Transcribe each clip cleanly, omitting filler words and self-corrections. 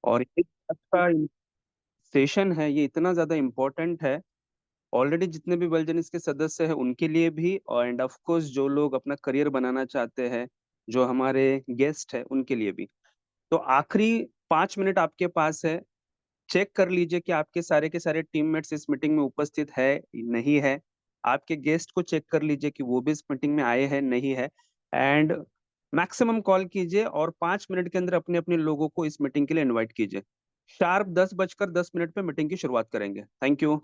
और ये आज का सेशन है, ये इतना ज्यादा इम्पोर्टेंट है। ऑलरेडी जितने भी वेलजनिस के सदस्य हैं उनके लिए भी, और एंड ऑफ कोर्स जो लोग अपना करियर बनाना चाहते हैं, जो हमारे गेस्ट हैं उनके लिए भी। तो आखिरी 5 मिनट आपके पास है। चेक कर लीजिए कि आपके सारे के सारे टीममेट्स इस मीटिंग में उपस्थित है नहीं है। आपके गेस्ट को चेक कर लीजिए कि वो भी इस मीटिंग में आए हैं नहीं है। एंड मैक्सिमम कॉल कीजिए और 5 मिनट के अंदर अपने अपने लोगों को इस मीटिंग के लिए इनवाइट कीजिए। शार्प 10:10 पे मीटिंग की शुरुआत करेंगे। Thank you.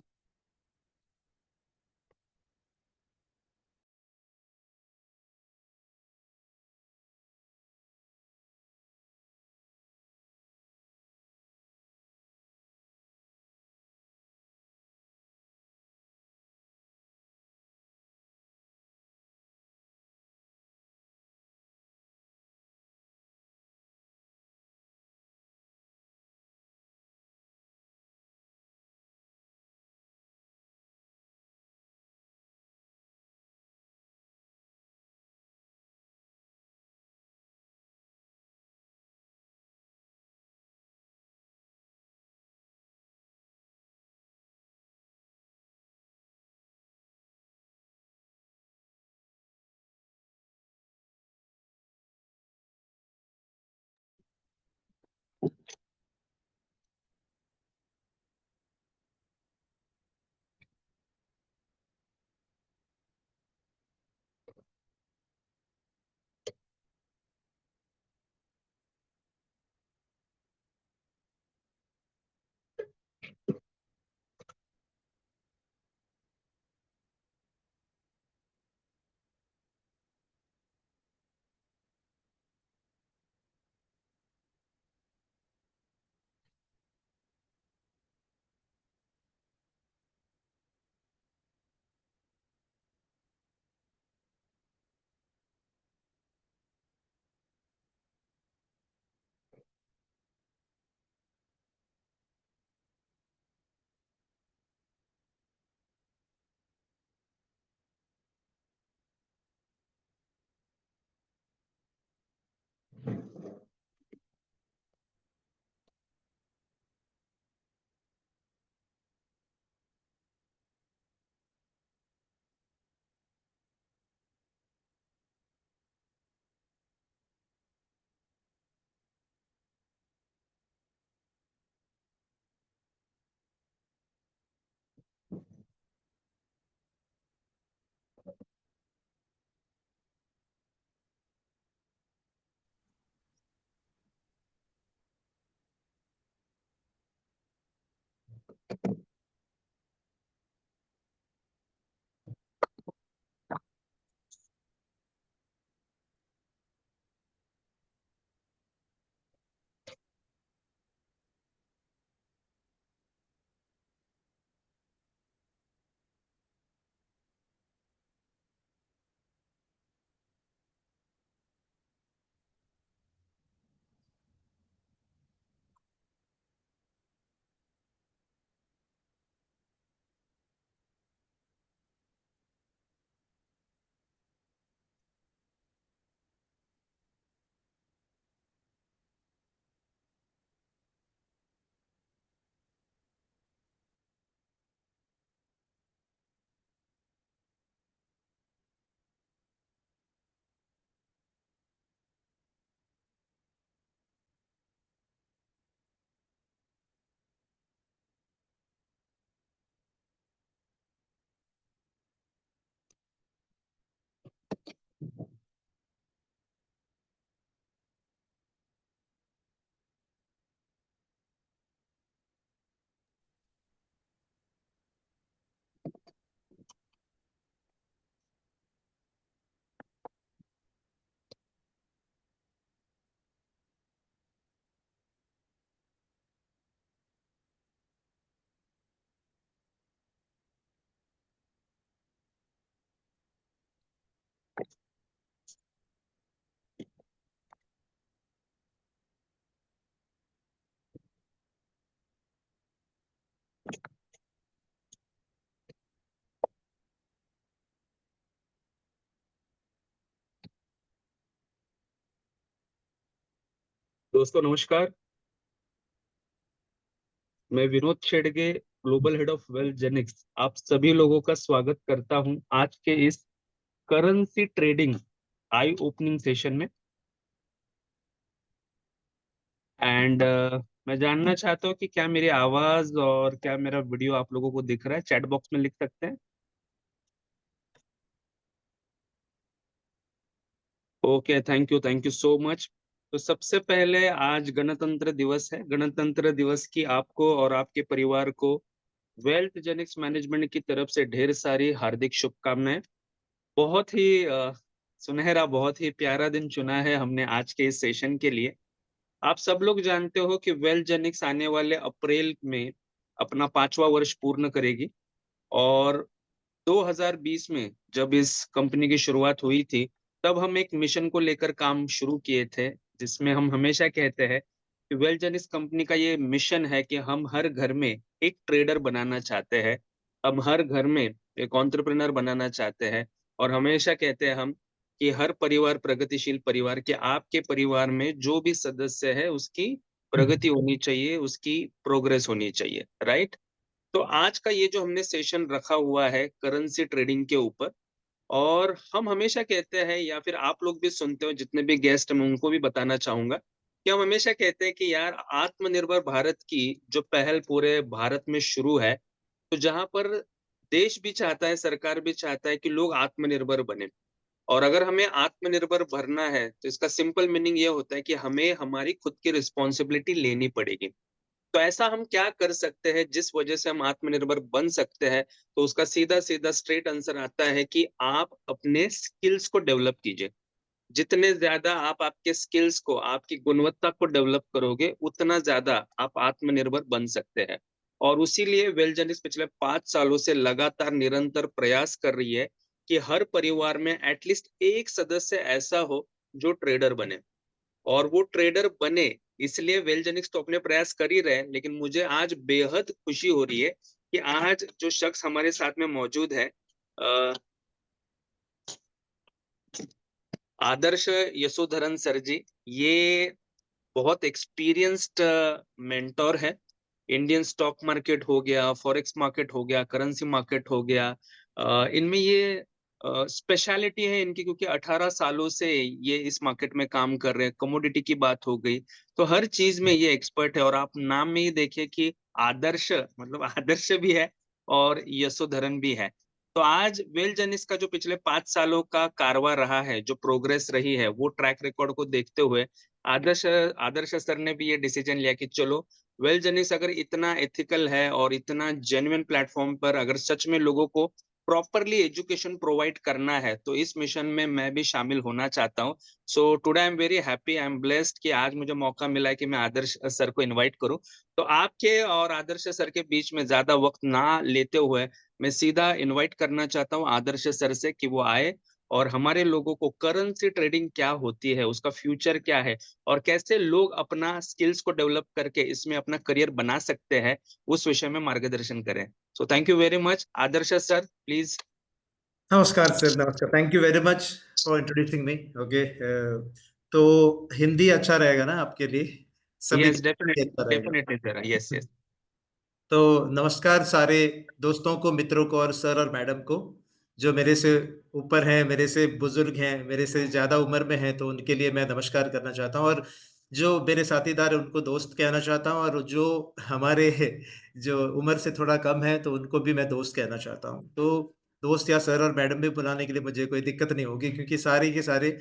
दोस्तों नमस्कार। मैं Vinod Shedge, global head of Wealthgenics, आप सभी लोगों का स्वागत करता हूं आज के इस currency trading I opening session में। एंड मैं जानना चाहता हूं कि क्या मेरी आवाज और क्या मेरा वीडियो आप लोगों को दिख रहा है? चैट बॉक्स में लिख सकते हैं। Okay, thank you so much. तो सबसे पहले आज गणतंत्र दिवस है। गणतंत्र दिवस की आपको और आपके परिवार को वेल्थ जेनिक्स मैनेजमेंट की तरफ से ढेर सारी हार्दिक शुभकामनाएं। बहुत ही सुनहरा, बहुत ही प्यारा दिन चुना है हमने आज के इस सेशन के लिए। आप सब लोग जानते हो कि वेल्थ जेनिक्स आने वाले अप्रैल में अपना 5वां वर्ष पूर्ण करेगी। और 2020 में जब इस कंपनी की शुरुआत हुई थी, तब हम एक मिशन को लेकर काम शुरू किए थे, जिसमें हम हमेशा कहते हैं कि वेलजन इस कंपनी का ये मिशन है कि हम हर घर में एक ट्रेडर बनाना चाहते हैं। हम हर घर में एक एंटरप्रेन्योर बनाना चाहते हैं। और हमेशा कहते हैं हम कि हर परिवार प्रगतिशील परिवार, के आपके परिवार में जो भी सदस्य है उसकी प्रगति होनी चाहिए, उसकी प्रोग्रेस होनी चाहिए, राइट? तो आज का ये जो हमने सेशन रखा हुआ है करेंसी ट्रेडिंग के ऊपर, और हम हमेशा कहते हैं, या फिर आप लोग भी सुनते हो, जितने भी गेस्ट हैं मैं उनको भी बताना चाहूंगा कि हम हमेशा कहते हैं कि यार आत्मनिर्भर भारत की जो पहल पूरे भारत में शुरू है, तो जहां पर देश भी चाहता है, सरकार भी चाहता है कि लोग आत्मनिर्भर बने। और अगर हमें आत्मनिर्भर भरना है तो इसका सिंपल मीनिंग ये होता है कि हमें हमारी खुद की रिस्पॉन्सिबिलिटी लेनी पड़ेगी। तो ऐसा हम क्या कर सकते हैं जिस वजह से हम आत्मनिर्भर बन सकते हैं? तो उसका सीधा सीधा स्ट्रेट आंसर आता है कि आप अपने स्किल्स को डेवलप कीजिए। जितने ज्यादा आप आपके स्किल्स को, आपकी गुणवत्ता को डेवलप करोगे, उतना ज्यादा आप आत्मनिर्भर बन सकते हैं। और उसीलिए वेलजनिस पिछले 5 सालों से लगातार निरंतर प्रयास कर रही है कि हर परिवार में एटलीस्ट एक सदस्य ऐसा हो जो ट्रेडर बने। और वो ट्रेडर बने, इसलिए वेलजेनिक्स तो अपने प्रयास कर ही रहे हैं, लेकिन मुझे आज बेहद खुशी हो रही है कि आज जो शख्स हमारे साथ में मौजूद है, आदर्श यशोधरन सर जी, ये बहुत एक्सपीरियंस्ड मेंटोर है। इंडियन स्टॉक मार्केट हो गया, फॉरेक्स मार्केट हो गया, करेंसी मार्केट हो गया, इनमें ये स्पेशलिटी है इनकी, क्योंकि 18 सालों से ये इस मार्केट में काम कर रहे हैं। कमोडिटी की बात हो गई, तो हर चीज में ये एक्सपर्ट है। और आप नाम में ही देखिए कि आदर्श, मतलब आदर्श भी है और यशोधरन भी है। तो आज वेल जनिस का जो पिछले 5 सालों का कारवा रहा है, जो प्रोग्रेस रही है, वो ट्रैक रिकॉर्ड को देखते हुए आदर्श आदर्श सर ने भी ये डिसीजन लिया कि चलो, वेल जनिस अगर इतना एथिकल है और इतना जेन्युइन प्लेटफॉर्म पर अगर सच में लोगों को प्रॉपरली एजुकेशन प्रोवाइड करना है, तो इस मिशन में मैं भी शामिल होना चाहता हूँ। So today I am very happy, I am blessed कि आज मुझे मौका मिला है कि मैं आदर्श सर को इनवाइट करूँ। तो आपके और आदर्श सर के बीच में ज्यादा वक्त ना लेते हुए मैं सीधा इनवाइट करना चाहता हूँ आदर्श सर से कि वो आए और हमारे लोगों को करेंसी ट्रेडिंग क्या होती है, उसका फ्यूचर क्या है, और कैसे लोग अपना स्किल्स को डेवलप करके इसमें अपना करियर बना सकते हैं, उस विषय में मार्गदर्शन करें। So thank you very much Adarsh sir, please. नमस्कार सर, नमस्कार। Thank you very much for introducing me. Okay, तो हिंदी अच्छा रहेगा ना आपके लिए? सभी यस, के लिए अच्छा डेफिनेटली रहेगा। Definitely sir, yes yes. तो नमस्कार सारे दोस्तों को, मित्रों को और सर और मैडम को जो मेरे से ऊपर हैं, मेरे से बुजुर्ग हैं, मेरे से ज़्यादा उम्र में हैं, तो उनके लिए मैं नमस्कार करना चाहता हूँ। और जो मेरे साथीदार हैं उनको दोस्त कहना चाहता हूँ, और जो हमारे जो उम्र से थोड़ा कम है तो उनको भी मैं दोस्त कहना चाहता हूँ। तो दोस्त या सर और मैडम भी बुलाने के लिए मुझे कोई दिक्कत नहीं होगी, क्योंकि सारे के सारे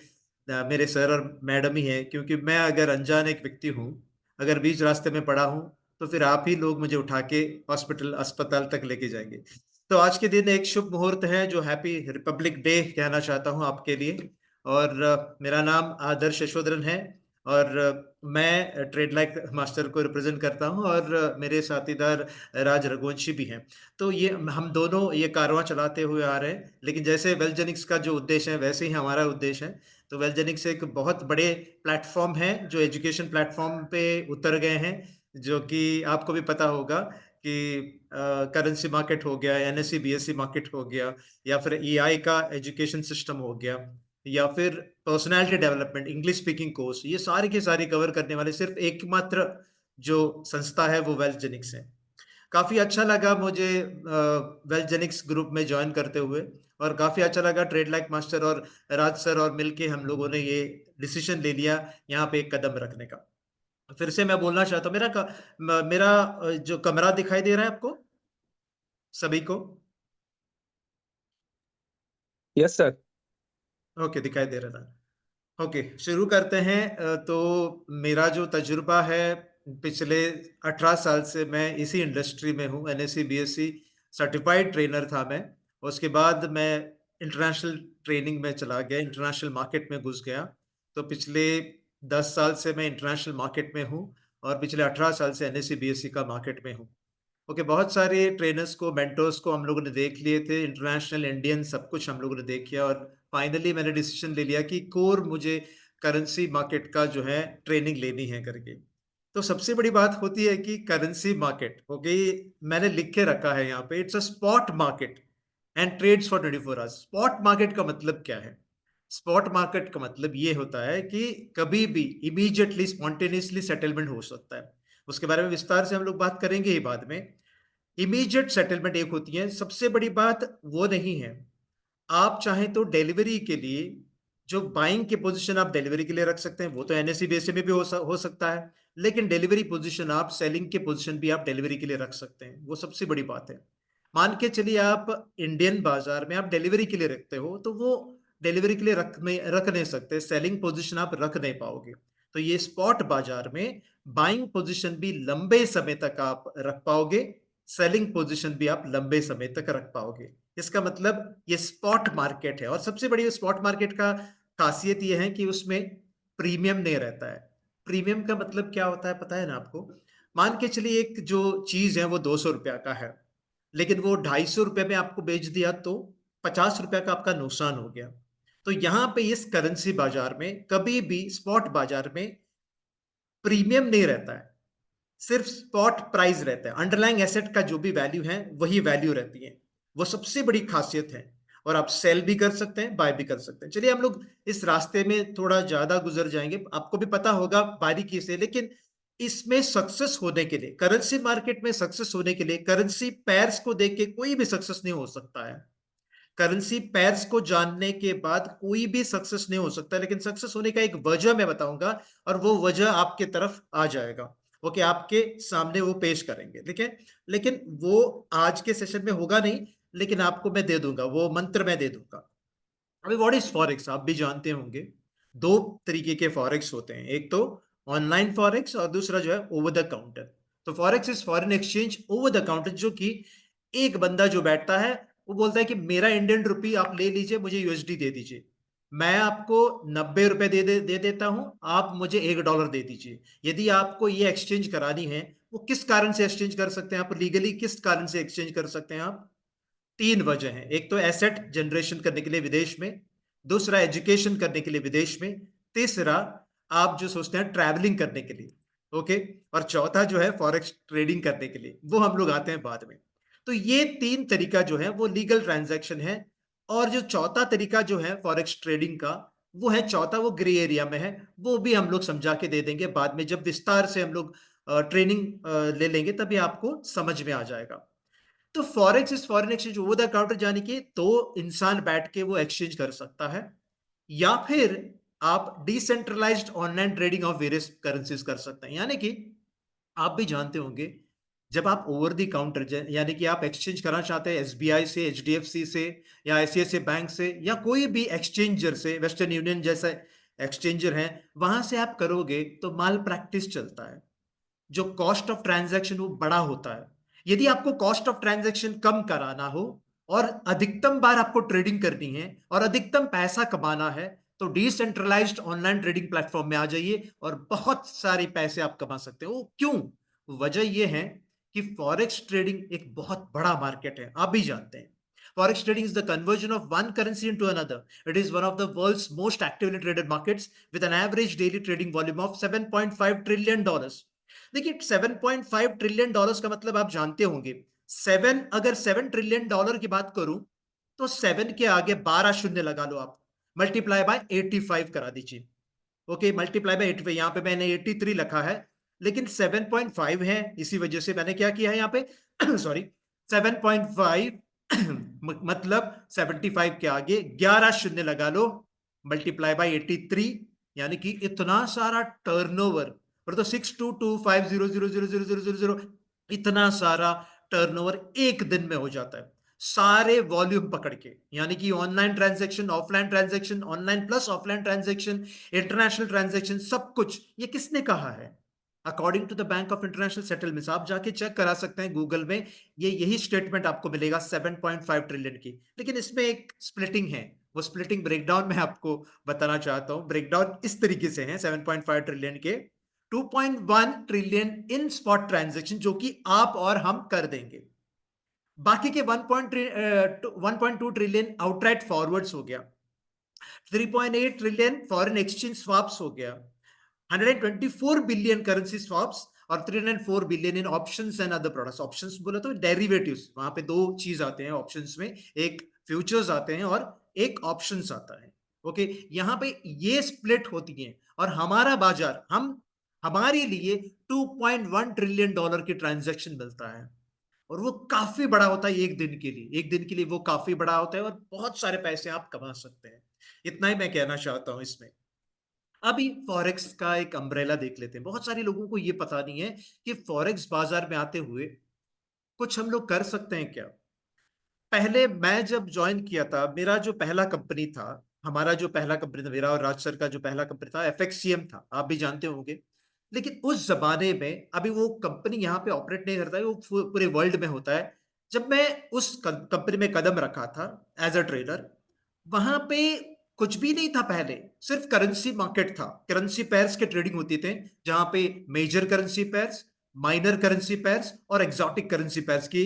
मेरे सर और मैडम ही हैं। क्योंकि मैं अगर अनजान एक व्यक्ति हूँ, अगर बीच रास्ते में पड़ा हूँ, तो फिर आप ही लोग मुझे उठा के हॉस्पिटल अस्पताल तक लेके जाएंगे। तो आज के दिन एक शुभ मुहूर्त है, जो हैप्पी रिपब्लिक डे कहना चाहता हूँ आपके लिए। और मेरा नाम आदर्श यशोधरन है, और मैं ट्रेड लाइक मास्टर को रिप्रेजेंट करता हूँ, और मेरे साथीदार राज रघुवंशी भी हैं। तो ये हम दोनों ये कारवां चलाते हुए आ रहे हैं, लेकिन जैसे वेलजेनिक्स का जो उद्देश्य है वैसे ही हमारा उद्देश्य है। तो वेलजेनिक्स एक बहुत बड़े प्लेटफॉर्म है, जो एजुकेशन प्लेटफॉर्म पे उतर गए हैं, जो कि आपको भी पता होगा कि करेंसी मार्केट हो गया, एनएससी बीएससी मार्केट हो गया, या फिर ईआई का एजुकेशन सिस्टम हो गया, या फिर personality development, English speaking course, ये सारी की सारी कवर करने वाले सिर्फ एकमात्र जो संस्था है वो वेल्थ जेनिक्स है। काफ़ी अच्छा लगा मुझे वेलजेनिक्स ग्रुप में जॉइन करते हुए, और काफ़ी अच्छा लगा ट्रेड लाइक मास्टर और राज सर और मिलके हम लोगों ने ये डिसीजन ले लिया यहाँ पे एक कदम रखने का। फिर से मैं बोलना चाहता हूँ, मेरा जो कमरा दिखाई दे रहा है आपको सभी को? Yes sir. ओके, दिखाई दे रहा था। ओके, शुरू करते हैं। तो मेरा जो तजुर्बा है, पिछले 18 साल से मैं इसी इंडस्ट्री में हूँ। एनएससी बीएससी सर्टिफाइड ट्रेनर था मैं। उसके बाद मैं इंटरनेशनल ट्रेनिंग में चला गया, इंटरनेशनल मार्केट में घुस गया। तो पिछले 10 साल से मैं इंटरनेशनल मार्केट में हूँ, और पिछले 18 साल से एनएससी बीएससी का मार्केट में हूँ। ओके, बहुत सारे ट्रेनर्स को, मेंटोर्स को हम लोगों ने देख लिए थे, इंटरनेशनल, इंडियन, सब कुछ हम लोगों ने देख लिया, और फाइनली मैंने डिसीजन ले लिया कि कोर मुझे करेंसी मार्केट का जो है ट्रेनिंग लेनी है करके। तो सबसे बड़ी बात होती है कि करेंसी मार्केट, ओके, मैंने लिख के रखा है यहाँ पे, it's a spot market and trades for 24 hours. Spot market का मतलब क्या है? स्पॉट मार्केट का मतलब ये होता है कि कभी भी इमीडिएटली स्पॉन्टेनियसली सेटलमेंट हो सकता है। उसके बारे में विस्तार से हम लोग बात करेंगे ही बाद में। इमीडिएट सेटलमेंट एक होती है, सबसे बड़ी बात वो नहीं है। आप चाहें तो डिलीवरी के लिए, जो बाइंग की पोजीशन आप डिलीवरी के लिए रख सकते हैं, वो तो एनएससी बीएससी में भी हो सकता है, लेकिन डिलीवरी पोजीशन आप, सेलिंग की पोजीशन भी आप डिलीवरी के लिए रख सकते हैं, वो सबसे बड़ी बात है। मान के चलिए आप इंडियन बाजार में आप डिलीवरी के लिए रखते हो, तो वो डिलीवरी के लिए रख नहीं सकते, सेलिंग पोजीशन आप रख नहीं पाओगे। तो ये स्पॉट बाजार में बाइंग पोजीशन भी लंबे समय तक आप रख पाओगे, सेलिंग पोजीशन भी आप लंबे समय तक रख पाओगे। इसका मतलब ये स्पॉट मार्केट है, और सबसे बड़ी स्पॉट मार्केट का खासियत ये है कि उसमें प्रीमियम नहीं रहता है। प्रीमियम का मतलब क्या होता है पता है ना आपको? मान के चलिए एक जो चीज है वो 200 रुपया का है, लेकिन वो 250 रुपये में आपको बेच दिया, तो 50 रुपया का आपका नुकसान हो गया। तो यहां पे इस करेंसी बाजार में कभी भी, स्पॉट बाजार में, प्रीमियम नहीं रहता है, सिर्फ स्पॉट प्राइस रहता है। अंडरलाइंग एसेट का जो भी वैल्यू है वही वैल्यू रहती है, वो सबसे बड़ी खासियत है। और आप सेल भी कर सकते हैं, बाय भी कर सकते हैं। चलिए हम लोग इस रास्ते में थोड़ा ज्यादा गुजर जाएंगे, आपको भी पता होगा बारीकी से, लेकिन इसमें सक्सेस होने के लिए, करेंसी मार्केट में सक्सेस होने के लिए, करेंसी पैर्स को देख के कोई भी सक्सेस नहीं हो सकता है। करेंसी पैर्स को जानने के बाद कोई भी सक्सेस नहीं हो सकता, लेकिन सक्सेस होने का एक वजह मैं बताऊंगा, और वो वजह आपके तरफ आ जाएगा। ओके, आपके सामने वो पेश करेंगे, ठीक है। लेकिन वो आज के सेशन में होगा नहीं, लेकिन आपको मैं दे दूंगा, वो मंत्र मैं दे दूंगा। अभी व्हाट इज फॉरेक्स, आप भी जानते होंगे। दो तरीके के फॉरेक्स होते हैं, एक तो ऑनलाइन फॉरेक्स, और दूसरा जो है ओवर द काउंटर। तो forex is foreign exchange over the counter, जो कि एक बंदा जो बैठता है, वो बोलता है कि मेरा इंडियन रुपी आप ले लीजिए, मुझे यूएसडी दे दीजिए। मैं आपको 90 रुपए दे देता हूं, आप मुझे $1 दे दीजिए। यदि आपको ये एक्सचेंज करानी है, वो किस कारण से एक्सचेंज कर सकते हैं आप, लीगली किस कारण से एक्सचेंज कर सकते हैं आप? तीन वजह है। एक तो एसेट जनरेशन करने के लिए विदेश में, दूसरा एजुकेशन करने के लिए विदेश में, तीसरा आप जो सोचते हैं ट्रैवलिंग करने के लिए, ओके, और चौथा जो है फॉरेक्स ट्रेडिंग करने के लिए, वो हम लोग आते हैं बाद में। तो ये तीन तरीका जो है वो लीगल ट्रांजैक्शन है। और जो चौथा तरीका जो है फॉरेक्स ट्रेडिंग का, वो है चौथा, वो ग्रे एरिया में है। वो भी हम लोग समझा के दे देंगे बाद में, जब विस्तार से हम लोग ट्रेनिंग ले लेंगे, तभी आपको समझ में आ जाएगा। तो forex is foreign exchange over the counter, यानी कि तो इंसान बैठ के वो एक्सचेंज कर सकता है, या फिर आप decentralised online trading of various currencies कर सकते हैं। यानी कि आप भी जानते होंगे, जब आप ओवर द काउंटर, यानी कि आप एक्सचेंज करना चाहते हैं एसबीआई से, एचडीएफसी से, या आईसीआईसीआई बैंक से, या कोई भी एक्सचेंजर से, वेस्टर्न यूनियन जैसा एक्सचेंजर है, वहां से आप करोगे तो माल प्रैक्टिस चलता है, जो कॉस्ट ऑफ ट्रांजैक्शन वो बड़ा होता है। यदि आपको कॉस्ट ऑफ ट्रांजैक्शन कम कराना हो, और अधिकतम बार आपको ट्रेडिंग करनी है, और अधिकतम पैसा कमाना है, तो डिसेंट्रलाइज्ड ऑनलाइन ट्रेडिंग प्लेटफॉर्म में आ जाइए, और बहुत सारे पैसे आप कमा सकते हो। क्यों? वजह यह है कि फॉरेक्स ट्रेडिंग एक बहुत बड़ा मार्केट है, आप भी जानते हैं। Forex trading is the conversion of one currency into another. It is one of the world's most actively traded markets with an average daily trading volume of $7.5 trillion. देखिए, $7.5 trillion का मतलब आप जानते होंगे। सेवन, अगर $7 ट्रिलियन की बात करूं, तो सेवन के आगे 12 शून्य लगा लो आप, मल्टीप्लाई बाय 85 करा दीजिए। ओके, मल्टीप्लाई बाय 85, यहां पे मैंने 83 लिखा है, लेकिन 7.5 है, इसी वजह से मैंने क्या किया है यहाँ पे सॉरी 7.5 मतलब 75 के आगे 11 शून्य लगा लो, मल्टीप्लाई बाय 83, यानी कि इतना सारा टर्नओवर। और तो 6225000000 इतना सारा टर्नओवर एक दिन में हो जाता है, सारे वॉल्यूम पकड़ के, यानी कि online transaction, offline transaction, online plus offline transaction, international transaction, सब कुछ। ये किसने कहा है? According to the Bank of International Settlements, आप जाके चेक करा सकते हैं गूगल में, ये यही स्टेटमेंट आपको मिलेगा 7.5 ट्रिलियन की। लेकिन इसमें एक स्प्लिटिंग है, वो स्प्लिटिंग ब्रेकडाउन में आपको बताना चाहता हूं। ब्रेकडाउन इस तरीके से है 7.5 ट्रिलियन के: 2.1 ट्रिलियन इन स्पॉट ट्रांजैक्शन, जो कि आप और हम कर देंगे। बाकी के 1.2 ट्रिलियन आउटराइट फॉरवर्ड्स हो गया, 3.8 ट्रिलियन फॉरेन एक्सचेंज स्वैप्स हो गया, 124 बिलियन करेंसी स्वैप्स, और 304 billion in options and other products. Options बोला तो डेरिवेटिव्स, वहां पे दो चीज आते हैं ऑप्शंस में, एक फ्यूचर्स आते हैं और एक ऑप्शंस आता है। ओके, यहाँ पे ये स्प्लिट होती है, और हमारा बाजार, हमारे लिए 2.1 ट्रिलियन डॉलर की ट्रांजैक्शन मिलता है, और वो काफी बड़ा होता है एक दिन के लिए। एक दिन के लिए वो काफी बड़ा होता है, और बहुत सारे पैसे आप कमा सकते हैं। इतना ही मैं कहना चाहता हूं इसमें। अभी फॉरेक्स का एक अम्ब्रेला देख लेते हैं। बहुत सारे लोगों को ये पता नहीं है कि फॉरेक्स बाजार में आते हुए कुछ हम लोग कर सकते हैं क्या। पहले मैं जब ज्वाइन किया था, मेरा जो पहला कंपनी था, हमारा जो पहला कंपनी था, मेरा और राज सर का जो पहला कंपनी था, एफएक्ससीएम था, आप भी जानते होंगे। लेकिन उस जमाने में, अभी वो कंपनी यहाँ पे ऑपरेट नहीं करता है, वो पूरे वर्ल्ड में होता है। जब मैं उस कंपनी में कदम रखा था एज अ ट्रेडर, वहां पे कुछ भी नहीं था पहले, सिर्फ करेंसी मार्केट था, करेंसी पेयर्स के ट्रेडिंग होती थे, जहां पे major currency pairs, minor currency pairs और एक्सोटिक करेंसी पेयर्स की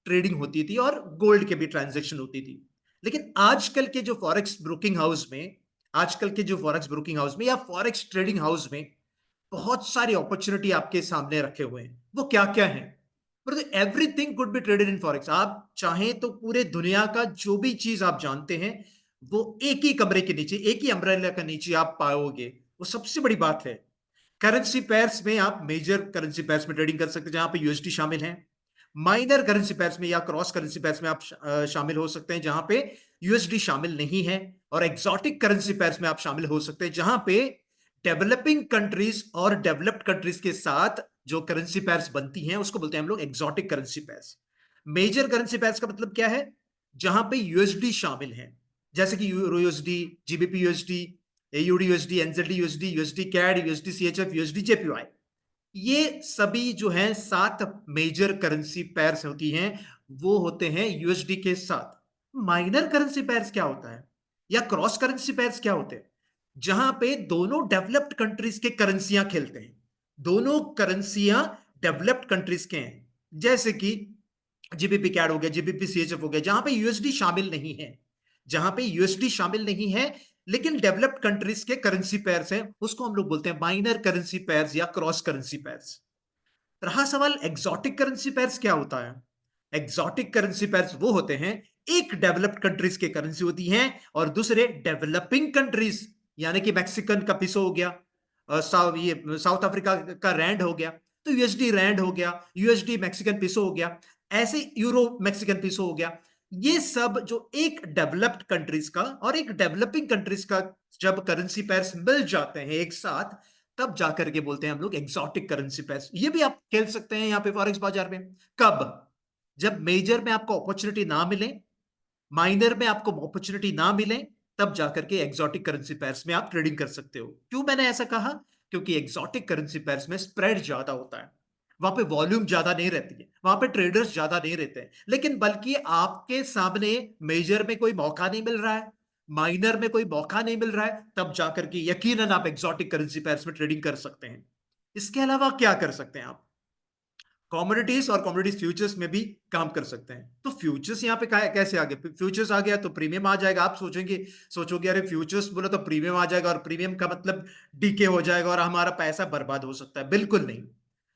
ट्रेडिंग होती थी, और गोल्ड के भी ट्रांजैक्शन होती थी। लेकिन आजकल के जो फॉरेक्स ब्रोकिंग हाउस में, आजकल के जो फॉरेक्स ब्रोकिंग हाउस में या फॉरेक्स ट्रेडिंग हाउस में बहुत सारी अपॉर्चुनिटी आपके सामने रखे हुए हैं। वो क्या क्या है? Everything could be traded in forex. आप चाहें तो पूरे दुनिया का जो भी चीज आप जानते हैं, वो एक ही कमरे के नीचे, एक ही अम्ब्रेला के नीचे आप पाओगे। वो सबसे बड़ी बात है। करेंसी पेयर्स में आप मेजर करेंसी पेयर्स में ट्रेडिंग कर सकते हैं, जहां पे यूएसडी शामिल है। माइनर करेंसी पेयर्स में या क्रॉस करेंसी पेयर्स में आप शामिल हो सकते हैं, जहां पे यूएसडी शामिल नहीं है। और एक्सोटिक करेंसी पेयर्स में आप शामिल हो सकते हैं, जहां पे डेवलपिंग कंट्रीज और डेवलप्ड कंट्रीज के साथ जो करेंसी पेयर्स बनती हैं, उसको बोलते हैं हम लोग exotic currency pairs. Major currency pairs का मतलब क्या है? जहां पे यूएसडी शामिल है, जैसे कि euro USD, GBP USD, AUD USD, NZD USD, USD CAD, USD CHF, USD JPY. ये सभी जो हैं 7 मेजर करेंसी पेयर्स होती हैं, वो होते हैं यूएसडी के साथ। माइनर करेंसी पेयर्स क्या होता है, या क्रॉस करेंसी पेयर्स क्या होते हैं? जहां पे दोनों डेवलप्ड कंट्रीज के करेंसियां खेलते हैं, दोनों करेंसियां डेवलप्ड कंट्रीज के हैं, जैसे कि जीबीपी कैड हो गया, जीबीपी सीएचएफ हो गया, जहां पे यूएसडी शामिल नहीं है। जहां पे यूएसडी शामिल नहीं है, लेकिन डेवलप्ड कंट्रीज के करेंसी पेयर्स हैं, उसको हम लोग बोलते हैं माइनर करेंसी पेयर्स या क्रॉस करेंसी पेयर्स। रहा सवाल एक्सोटिक करेंसी पेयर्स क्या होता है। एक्सोटिक करेंसी पेयर्स वो होते हैं, एक डेवलप्ड कंट्रीज के करेंसी होती हैं, और दूसरे डेवलपिंग कंट्रीज, यानी कि मैक्सिकन का पिसो हो गया, ये साउथ अफ्रीका का रैंड हो गया, तो यूएसडी रैंड हो गया, यूएसडी मैक्सिकन पिसो हो गया, ऐसे यूरो मैक्सिकन पिसो हो गया। ये सब जो एक डेवलप्ड कंट्रीज का और एक डेवलपिंग कंट्रीज का जब करेंसी पेयर्स मिल जाते हैं एक साथ, तब जाकर के बोलते हैं हम लोग एक्सोटिक करेंसी पेयर्स। ये भी आप खेल सकते हैं यहाँ पे फॉरेक्स बाजार में। कब? जब मेजर में आपको अपॉर्चुनिटी ना मिले, माइनर में आपको अपॉर्चुनिटी ना मिले, तब जाकर के एक्सोटिक करेंसी पेयर्स में आप ट्रेडिंग कर सकते हो। क्यों मैंने ऐसा कहा? क्योंकि एक्सोटिक करेंसी पेयर्स में स्प्रेड ज्यादा होता है, वहां पे वॉल्यूम ज्यादा नहीं रहती है, वहां पे ट्रेडर्स ज्यादा नहीं रहते हैं। लेकिन बल्कि आपके सामने मेजर में कोई मौका नहीं मिल रहा है, माइनर में कोई मौका नहीं मिल रहा है, तब जाकर के यकीनन आप एक्सोटिक करेंसी पेयर्स में ट्रेडिंग कर सकते हैं। इसके अलावा क्या कर सकते हैं आप? कॉमोडिटीज और कॉमोडिटीज फ्यूचर्स में भी काम कर सकते हैं। तो फ्यूचर्स यहाँ पे कैसे आ गए? फ्यूचर्स आ गया तो प्रीमियम आ जाएगा। आप सोचोगे अरे फ्यूचर्स बोला तो प्रीमियम आ जाएगा, और प्रीमियम का मतलब डीके हो जाएगा और हमारा पैसा बर्बाद हो सकता है। बिल्कुल नहीं।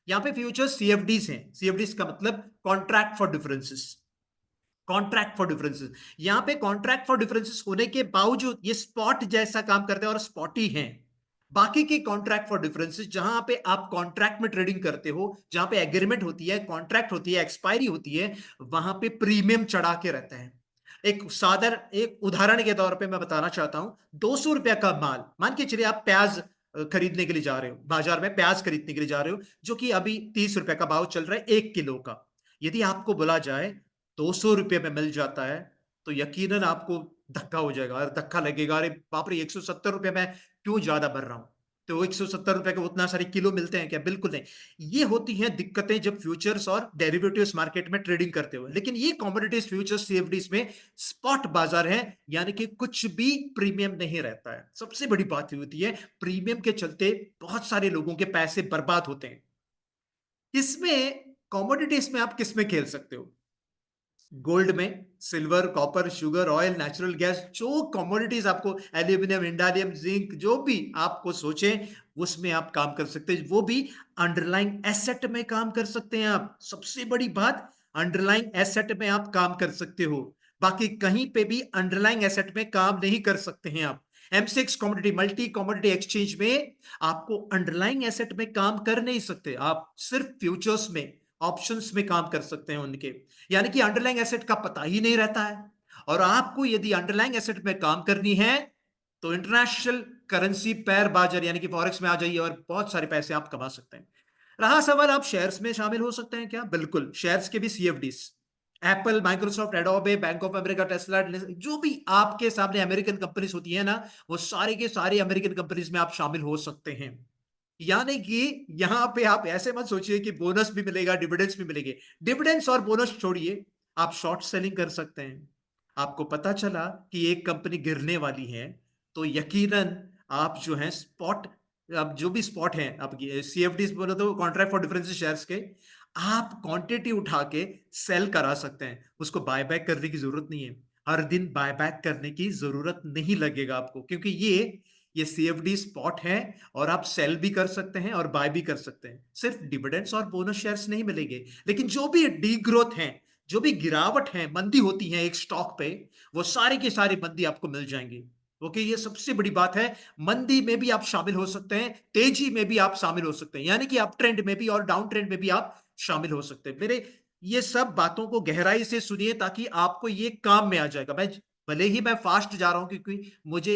यहाँ पे फ्यूचर्स सीएफडीज हैं। सीएफडीज का मतलब contract for differences. Contract for differences, यहाँ पे कॉन्ट्रैक्ट फॉर डिफरेंसेस होने के बावजूद ये स्पॉट जैसा काम करते हैं और स्पॉटी हैं। बाकी के कॉन्ट्रैक्ट फॉर डिफरेंसेस, जहां पे आप कॉन्ट्रैक्ट में ट्रेडिंग करते हो, जहां पे एग्रीमेंट होती है, कॉन्ट्रैक्ट होती है, एक्सपायरी होती है, वहां पे प्रीमियम चढ़ा के रहता है। एक उदाहरण के तौर पे मैं बताना चाहता हूं, 200 रुपया का माल, मान के चलिए आप प्याज खरीदने के लिए जा रहे हो, बाजार में प्याज खरीदने के लिए जा रहे हो, जो कि अभी 30 रुपए का भाव चल रहा है 1 किलो का। यदि आपको बोला जाए 200 रुपये में मिल जाता है, तो यकीनन आपको धक्का हो जाएगा और धक्का लगेगा, अरे बाप रे, 170 रुपये में क्यों ज्यादा भर रहा हूं। तो 170 रुपए के उतना सारे किलो मिलते हैं क्या? बिल्कुल नहीं। ये होती हैं दिक्कतें जब फ्यूचर्स और डेरिवेटिव्स मार्केट में ट्रेडिंग करते हो। लेकिन ये कमोडिटीज फ्यूचर्स सीएफडीज में स्पॉट बाजार है, यानी कि कुछ भी प्रीमियम नहीं रहता है। सबसे बड़ी बात ये होती है, प्रीमियम के चलते बहुत सारे लोगों के पैसे बर्बाद होते हैं। इसमें कमोडिटीज में आप किसमें खेल सकते हो? गोल्ड में, silver, copper, sugar, oil, natural gas, जो कमोडिटीज आपको, एल्यूमिनियम, इंडालियम, जिंक, जो भी आपको सोचें उसमें आप काम कर सकते हैं। वो भी अंडरलाइंग एसेट में काम कर सकते हैं आप। सबसे बड़ी बात, अंडरलाइंग एसेट में आप काम कर सकते हो। बाकी कहीं पे भी अंडरलाइंग एसेट में काम नहीं कर सकते हैं आप। M6 commodity, multi commodity exchange में आपको अंडरलाइंग एसेट में काम कर नहीं सकते। आप सिर्फ फ्यूचर्स में, ऑप्शंस में काम कर सकते हैं उनके, यानी कि अंडरलाइंग एसेट का पता ही नहीं रहता है। और आपको यदि अंडरलाइंग एसेट में काम करनी है, तो इंटरनेशनल करेंसी पेयर बाजार यानी कि फॉरेक्स में आ जाइए और बहुत सारे पैसे आप कमा सकते हैं। रहा सवाल, आप शेयर्स में शामिल हो सकते हैं क्या? बिल्कुल, शेयर्स के भी CFDs, Apple, Microsoft, Adobe, Bank of America, Tesla, जो भी आपके सामने अमेरिकन कंपनीज होती है ना, वो सारे के सारे अमेरिकन कंपनीज में आप शामिल हो सकते हैं। यानी कि यहां पे आप ऐसे मत सोचिए कि बोनस भी मिलेगा, डिविडेंड्स भी मिलेंगे। डिविडेंड्स और बोनस छोड़िए, आप शॉर्ट सेलिंग कर सकते हैं। आपको पता चला कि एक कंपनी गिरने वाली है, तो यकीनन आप जो है स्पॉट, अब जो भी स्पॉट है, अब सीएफडीज बोलो तो कॉन्ट्रैक्ट फॉर डिफरेंस शेयर्स के, आप क्वांटिटी उठा के सेल करा सकते हैं। उसको बायबैक करने की जरूरत नहीं है। हर दिन बायबैक करने की जरूरत नहीं लगेगा आपको, क्योंकि ये सीएफडी स्पॉट है और आप सेल भी कर सकते हैं और बाय भी कर सकते हैं। सिर्फ डिविडेंड्स और बोनस शेयर्स नहीं मिलेंगे, लेकिन जो भी डी ग्रोथ है, जो भी गिरावट है, मंदी होती है एक स्टॉक पे, वो सारे के सारे मंदी आपको मिल जाएंगे। ओके, ये सबसे बड़ी बात है। मंदी में भी आप शामिल हो सकते हैं, तेजी में भी आप शामिल हो सकते हैं, यानी कि अप ट्रेंड में भी और डाउन ट्रेंड में भी आप शामिल हो सकते हैं। मेरे ये सब बातों को गहराई से सुनिए, ताकि आपको ये काम में आ जाएगा। भले ही मैं फास्ट जा रहा हूं, क्योंकि मुझे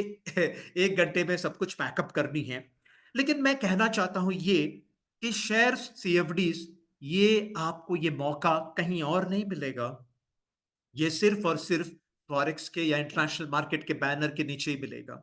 1 घंटे में सब कुछ पैकअप करनी है, लेकिन मैं कहना चाहता हूं ये कि शेयर्स, सीएफडीज, ये आपको ये मौका कहीं और नहीं मिलेगा। ये सिर्फ और सिर्फ फॉरेक्स के या इंटरनेशनल मार्केट के बैनर के नीचे ही मिलेगा।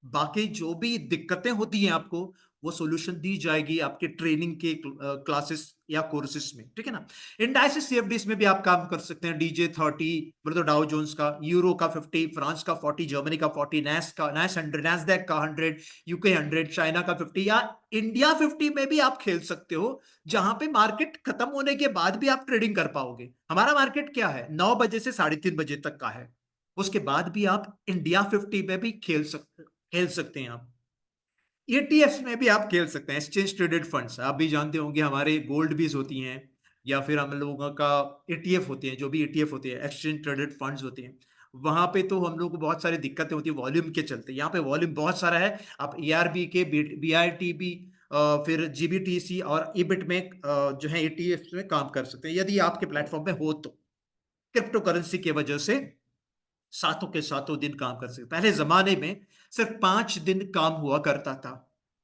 बाकी जो भी दिक्कतें होती हैं आपको, वो सॉल्यूशन दी जाएगी आपके ट्रेनिंग के क्लासेस या कोर्सेस में, ठीक है ना। इंडाइसिस सीएफडीज में भी आप काम कर सकते हैं। DJ30, मतलब डाउ जोन्स का, यूरो का 50, फ्रांस का 40, जर्मनी का 40, नैस का, नैस 100, नैस्डैक का 100, यूके 100, चाइना का 50, या इंडिया 50 में भी आप खेल सकते हो, जहां पे मार्केट खत्म होने के बाद भी आप ट्रेडिंग कर पाओगे। हमारा मार्केट क्या है, 9 बजे से 3:30 बजे तक का है। उसके बाद भी आप इंडिया 50 में भी खेल सकते हैं आप। ईटीएफ में भी आप खेल सकते हैं, एक्सचेंज ट्रेडेड फंड्स। आप भी जानते होंगे, हमारे गोल्ड बीज होती हैं, या फिर हम लोगों का ईटीएफ होती है, जो भी ईटीएफ होती है, एक्सचेंज ट्रेडेड फंड्स होती हैं। वहां पे तो हम लोग को बहुत सारी दिक्कतें होती है वॉल्यूम के चलते। यहाँ पे वॉल्यूम बहुत सारा है। आप ईआरबी के, बीआईटीबी, फिर जीबीटीसी और ईबिट में जो है ईटीएफ में काम कर सकते हैं, यदि आपके प्लेटफॉर्म में हो तो। क्रिप्टो करेंसी की वजह से सातों के सातों दिन काम कर सकते। पहले जमाने में सिर्फ 5 दिन काम हुआ करता था,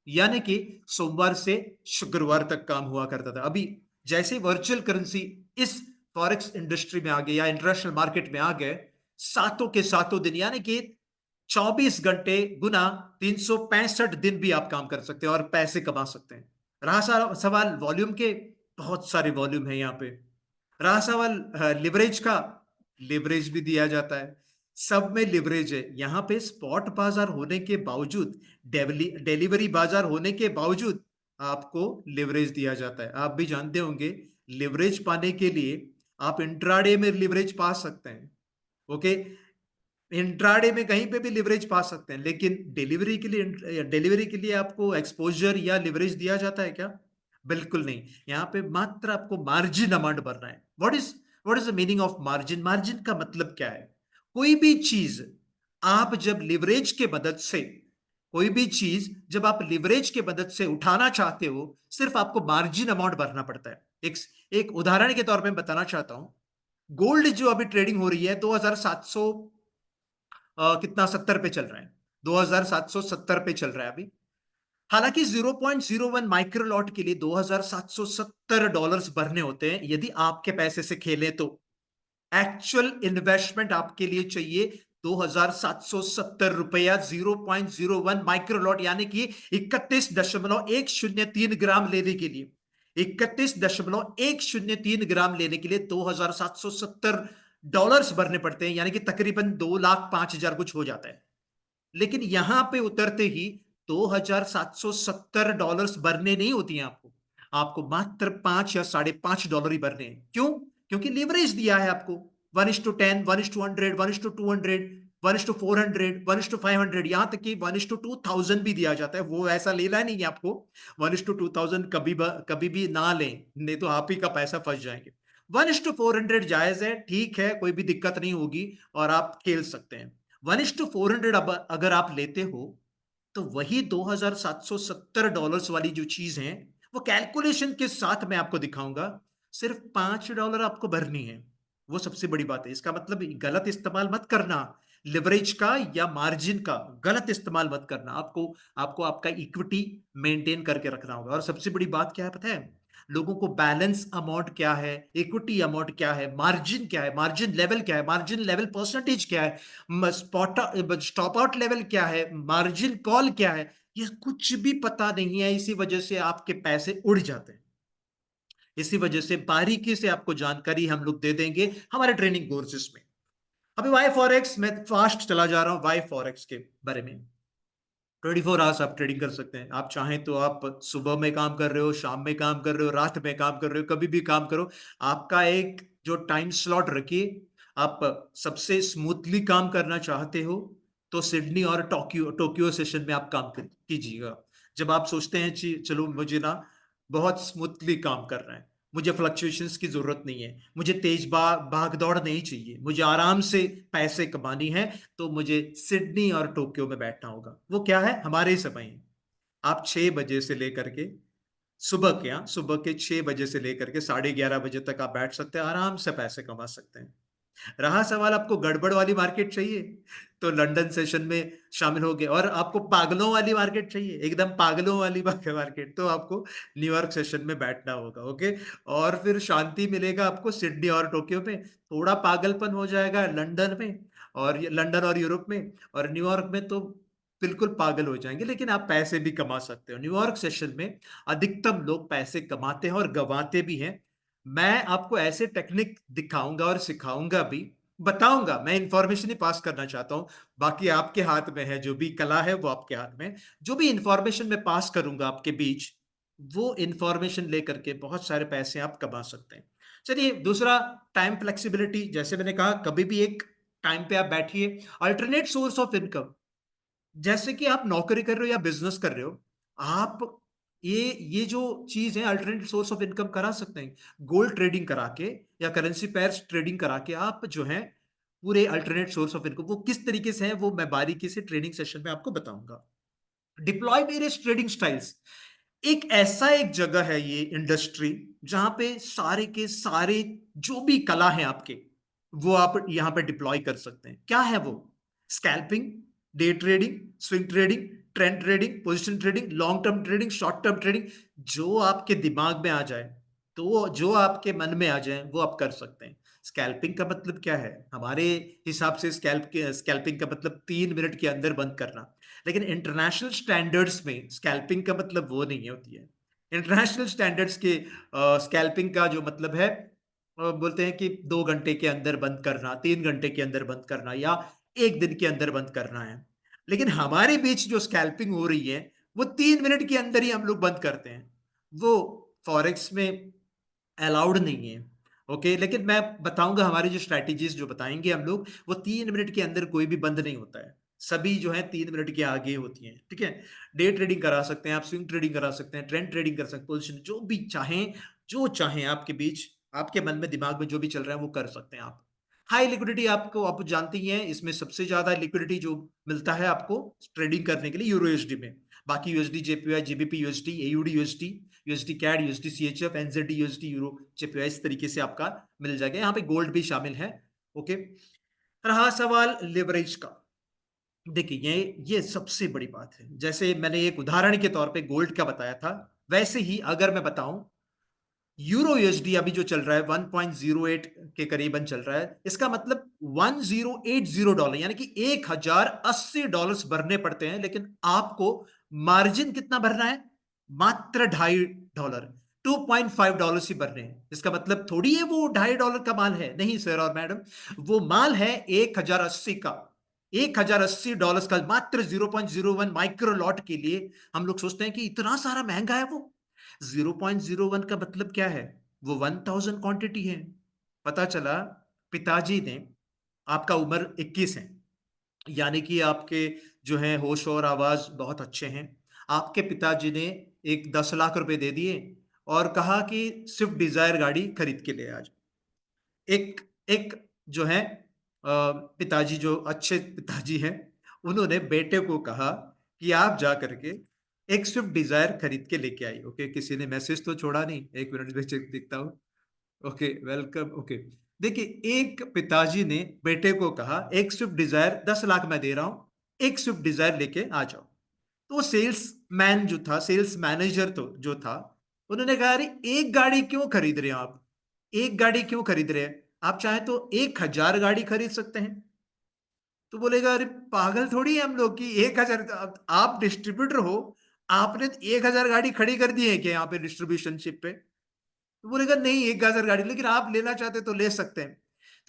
यानी कि सोमवार से शुक्रवार तक काम हुआ करता था। अभी जैसे वर्चुअल करेंसी इस फॉरेक्स इंडस्ट्री में आ गए या इंटरनेशनल मार्केट में आ गए, सातों के सातों दिन, यानी कि 24 घंटे गुना 365 दिन भी आप काम कर सकते हैं और पैसे कमा सकते हैं। रहा सवाल वॉल्यूम के, बहुत सारे वॉल्यूम है यहाँ पे। रहा सवाल लिवरेज का, लिवरेज भी दिया जाता है। सब में लिवरेज है यहाँ पे। स्पॉट बाजार होने के बावजूद, डिलीवरी बाजार होने के बावजूद आपको लिवरेज दिया जाता है। आप भी जानते होंगे, लिवरेज पाने के लिए आप इंट्राडे में लिवरेज पा सकते हैं। ओके, इंट्राडे में कहीं पे भी लिवरेज पा सकते हैं, लेकिन डिलीवरी के लिए आपको एक्सपोजर या लिवरेज दिया जाता है क्या? बिल्कुल नहीं। यहाँ पे मात्र आपको मार्जिन अमाउंट भरना है। What is the meaning of margin? Margin का मतलब क्या है? कोई भी चीज आप जब लिवरेज के मदद से कोई भी चीज जब आप लिवरेज के मदद से उठाना चाहते हो, सिर्फ आपको मार्जिन अमाउंट भरना पड़ता है। एक एक उदाहरण के तौर पे मैं बताना चाहता हूं, गोल्ड जो अभी ट्रेडिंग हो रही है 2700 कितना 70 पे चल रहा है, 2770 पे चल रहा है अभी। हालांकि 0.01 माइक्रो लॉट के लिए $2770 भरने होते हैं यदि आपके पैसे से खेलें तो। एक्चुअल इन्वेस्टमेंट आपके लिए चाहिए ₹2770, 0.01 माइक्रोलॉट यानी कि 31.103 ग्राम लेने के लिए, 31.103 ग्राम लेने के लिए $2770 भरने पड़ते हैं, यानी कि तकरीबन 2,05,000 कुछ हो जाता है। लेकिन यहां पे उतरते ही $2770 भरने नहीं होती हैं आपको, आपको मात्र 5 या $5.5 ही भरने हैं। क्यों? क्योंकि लीवरेज दिया है आपको 1:10, 1:100, 1:200, 1:400, 1:500, यहां तक कि 1:2000 भी दिया जाता है। वो ऐसा लेना नहीं है आपको, 1:2000 कभी भी ना लें, नहीं तो आप ही का पैसा फंस जाएंगे। 1:400 जायज है, ठीक है, कोई भी दिक्कत नहीं होगी और आप खेल सकते हैं। 1:400 अगर आप लेते हो तो वही $2770 वाली जो चीज है, वो कैलकुलेशन के साथ मैं आपको दिखाऊंगा, सिर्फ $5 आपको भरनी है। वो सबसे बड़ी बात है। इसका मतलब गलत इस्तेमाल मत करना, लिवरेज का या मार्जिन का गलत इस्तेमाल मत करना। आपको आपको आपका इक्विटी मेंटेन करके रखना होगा। और सबसे बड़ी बात क्या है पता है, लोगों को बैलेंस अमाउंट क्या है, इक्विटी अमाउंट क्या है, मार्जिन क्या है, मार्जिन लेवल क्या है, मार्जिन लेवल परसेंटेज क्या है, स्टॉप आउट लेवल क्या है, मार्जिन कॉल क्या है, ये कुछ भी पता नहीं है। इसी वजह से आपके पैसे उड़ जाते हैं। इसी वजह से बारीकी से आपको जानकारी हम लोग दे देंगे हमारे ट्रेनिंग कोर्सेज में। अभी वाई फॉरेक्स, मैं फास्ट चला जा रहा हूं वाई फॉरेक्स के बारे में। 24 आवर्स आप ट्रेडिंग कर सकते हैं। आप चाहें तो आप सुबह में काम कर रहे हो, शाम में काम कर रहे हो, रात में काम कर रहे हो, कभी भी काम करो। आपका एक जो टाइम स्लॉट रखिए। आप सबसे स्मूथली काम करना चाहते हो तो सिडनी और टोक्यो टोक्यो सेशन में आप काम कीजिएगा। जब आप सोचते हैं चलो मुझे ना बहुत स्मूथली काम कर रहा है, मुझे फ्लक्चुएशंस की जरूरत नहीं है, मुझे तेज भाग दौड़ नहीं चाहिए, मुझे आराम से पैसे कमानी है, तो मुझे सिडनी और टोक्यो में बैठना होगा। वो क्या है, हमारे समय है। आप 6 बजे से लेकर के सुबह के, यहाँ सुबह के 6 बजे से लेकर के 11:30 बजे तक आप बैठ सकते हैं, आराम से पैसे कमा सकते हैं। रहा सवाल आपको गड़बड़ वाली मार्केट चाहिए तो लंदन सेशन में शामिल हो गए, और आपको पागलों वाली मार्केट चाहिए, एकदम पागलों वाली मार्केट, तो आपको न्यूयॉर्क सेशन में बैठना होगा। ओके, और फिर शांति मिलेगा आपको सिडनी और टोक्यो में, थोड़ा पागलपन हो जाएगा लंदन में, और लंदन और यूरोप में, और न्यूयॉर्क में तो बिल्कुल पागल हो जाएंगे, लेकिन आप पैसे भी कमा सकते हो। न्यूयॉर्क सेशन में अधिकतम लोग पैसे कमाते हैं और गंवाते भी हैं। मैं आपको ऐसे टेक्निक दिखाऊंगा और सिखाऊंगा भी, बताऊंगा, मैं इंफॉर्मेशन ही पास करना चाहता हूं। बाकी आपके हाथ में है, जो भी कला है वो आपके हाथ में। जो भी इंफॉर्मेशन मैं पास करूंगा आपके बीच, वो इंफॉर्मेशन लेकर के बहुत सारे पैसे आप कमा सकते हैं। चलिए, दूसरा, टाइम फ्लेक्सिबिलिटी। जैसे मैंने कहा, कभी भी एक टाइम पे आप बैठिए। अल्टरनेट सोर्स ऑफ इनकम, जैसे कि आप नौकरी कर रहे हो या बिजनेस कर रहे हो, आप ये जो चीज है अल्टरनेट सोर्स ऑफ इनकम करा सकते हैं। गोल्ड ट्रेडिंग करा के या करेंसी पेयर्स ट्रेडिंग करा के आप जो है पूरे अल्टरनेट सोर्स ऑफ इनकम, वो किस तरीके से है वो मैं बारीकी से ट्रेनिंग सेशन में आपको बताऊंगा। डिप्लॉय वेरियस ट्रेडिंग स्टाइल्स, एक जगह है ये इंडस्ट्री जहां पे सारे के सारे जो भी कला है आपके, वो आप यहां पे डिप्लॉय कर सकते हैं। क्या है वो? Scalping, day trading, swing trading, trend trading, position trading, long term trading, short term trading, जो आपके दिमाग में आ जाए, तो जो आपके मन में आ जाए वो आप कर सकते हैं। स्कैल्पिंग का मतलब क्या है? हमारे हिसाब से स्कैल्पिंग का मतलब 3 मिनट के अंदर बंद करना, लेकिन इंटरनेशनल स्टैंडर्ड्स में स्कैल्पिंग का मतलब वो नहीं होती है। इंटरनेशनल स्टैंडर्ड्स के स्कैल्पिंग का जो मतलब है, बोलते हैं कि 2 घंटे के अंदर बंद करना, 3 घंटे के अंदर बंद करना, या एक दिन के अंदर बंद करना है। लेकिन हमारे बीच जो स्कैल्पिंग हो रही है वो 3 मिनट के अंदर ही हम लोग बंद करते हैं। वो फॉरेक्स में अलाउड नहीं है। ओके, लेकिन मैं बताऊंगा हमारी जो स्ट्रैटेजीज जो बताएंगे हम लोग, वो 3 मिनट के अंदर कोई भी बंद नहीं होता है। सभी जो है 3 मिनट के आगे होती हैं। ठीक है, डे ट्रेडिंग करा सकते हैं आप, स्विंग ट्रेडिंग करा सकते हैं, ट्रेंड ट्रेडिंग कर सकते हैं, पोजिशन जो भी चाहें, जो चाहें आपके बीच, आपके मन में दिमाग में जो भी चल रहा है वो कर सकते हैं आप। हाई लिक्विडिटी आपको आप जानते ही हैं, इसमें सबसे ज़्यादा लिक्विडिटी जो मिलता है आपको ट्रेडिंग करने के लिए यूरो यूएसडी में। बाकी USD, JPY, GBP USD, AUD USD, USD CAD, USD CHF, NZD USD, euro JPY, इस तरीके से आपका मिल जाएगा। यहाँ पे गोल्ड भी शामिल है। ओके, रहा सवाल लिवरेज का। देखिए ये सबसे बड़ी बात है। जैसे मैंने एक उदाहरण के तौर पे गोल्ड का बताया था, वैसे ही अगर मैं बताऊं यूरो यूएसडी अभी जो चल रहा है 1.08 के करीबन चल रहा है, इसका मतलब $1080, यानी कि $1080 भरने पड़ते हैं, लेकिन आपको मार्जिन कितना भरना है? मात्र $2.5, $2.5 ही भरने हैं। इसका मतलब थोड़ी है वो $2.5 का माल है, नहीं सर और मैडम, वो माल है 1080 का। $1080 का मात्र 0.01 माइक्रो लॉट के लिए हम लोग सोचते हैं कि इतना सारा महंगा है वो। 0.01 का मतलब क्या है? वो 1000 क्वांटिटी है। पता चला पिताजी ने, आपका उम्र 21 है, यानी कि आपके जो है होश और आवाज बहुत अच्छे हैं। आपके पिताजी ने एक 10 लाख रुपए दे दिए और कहा कि स्विफ्ट डिजायर गाड़ी खरीद के ले आ जाओ। एक एक जो है पिताजी, जो अच्छे पिताजी हैं, उन्होंने बेटे को कहा कि आप जा करके एक स्विफ्ट डिजायर खरीद के लेके आई। ओके, किसी ने मैसेज तो छोड़ा नहीं? एक मिनट में चेक देखता हूँ। Okay, welcome. ओके, देखिए एक पिताजी ने बेटे को कहा एक स्विफ्ट डिजायर 10 लाख मैं दे रहा हूं, एक स्विफ्ट डिजायर लेके आ जाओ। तो वो सेल्स मैन जो था, सेल्स मैनेजर तो जो था, उन्होंने कहा अरे एक गाड़ी क्यों खरीद रहे हो आप? एक गाड़ी क्यों खरीद रहे हैं? आप चाहे तो 1000 गाड़ी खरीद सकते हैं। तो बोलेगा अरे पागल थोड़ी है हम लोग कि 1000, आप डिस्ट्रीब्यूटर हो, आपने 1000 गाड़ी खड़ी कर दी है क्या यहाँ पे डिस्ट्रीब्यूशनशिप पे? तो बोलेगा नहीं 1000 गाड़ी, लेकिन आप लेना चाहते तो ले सकते हैं।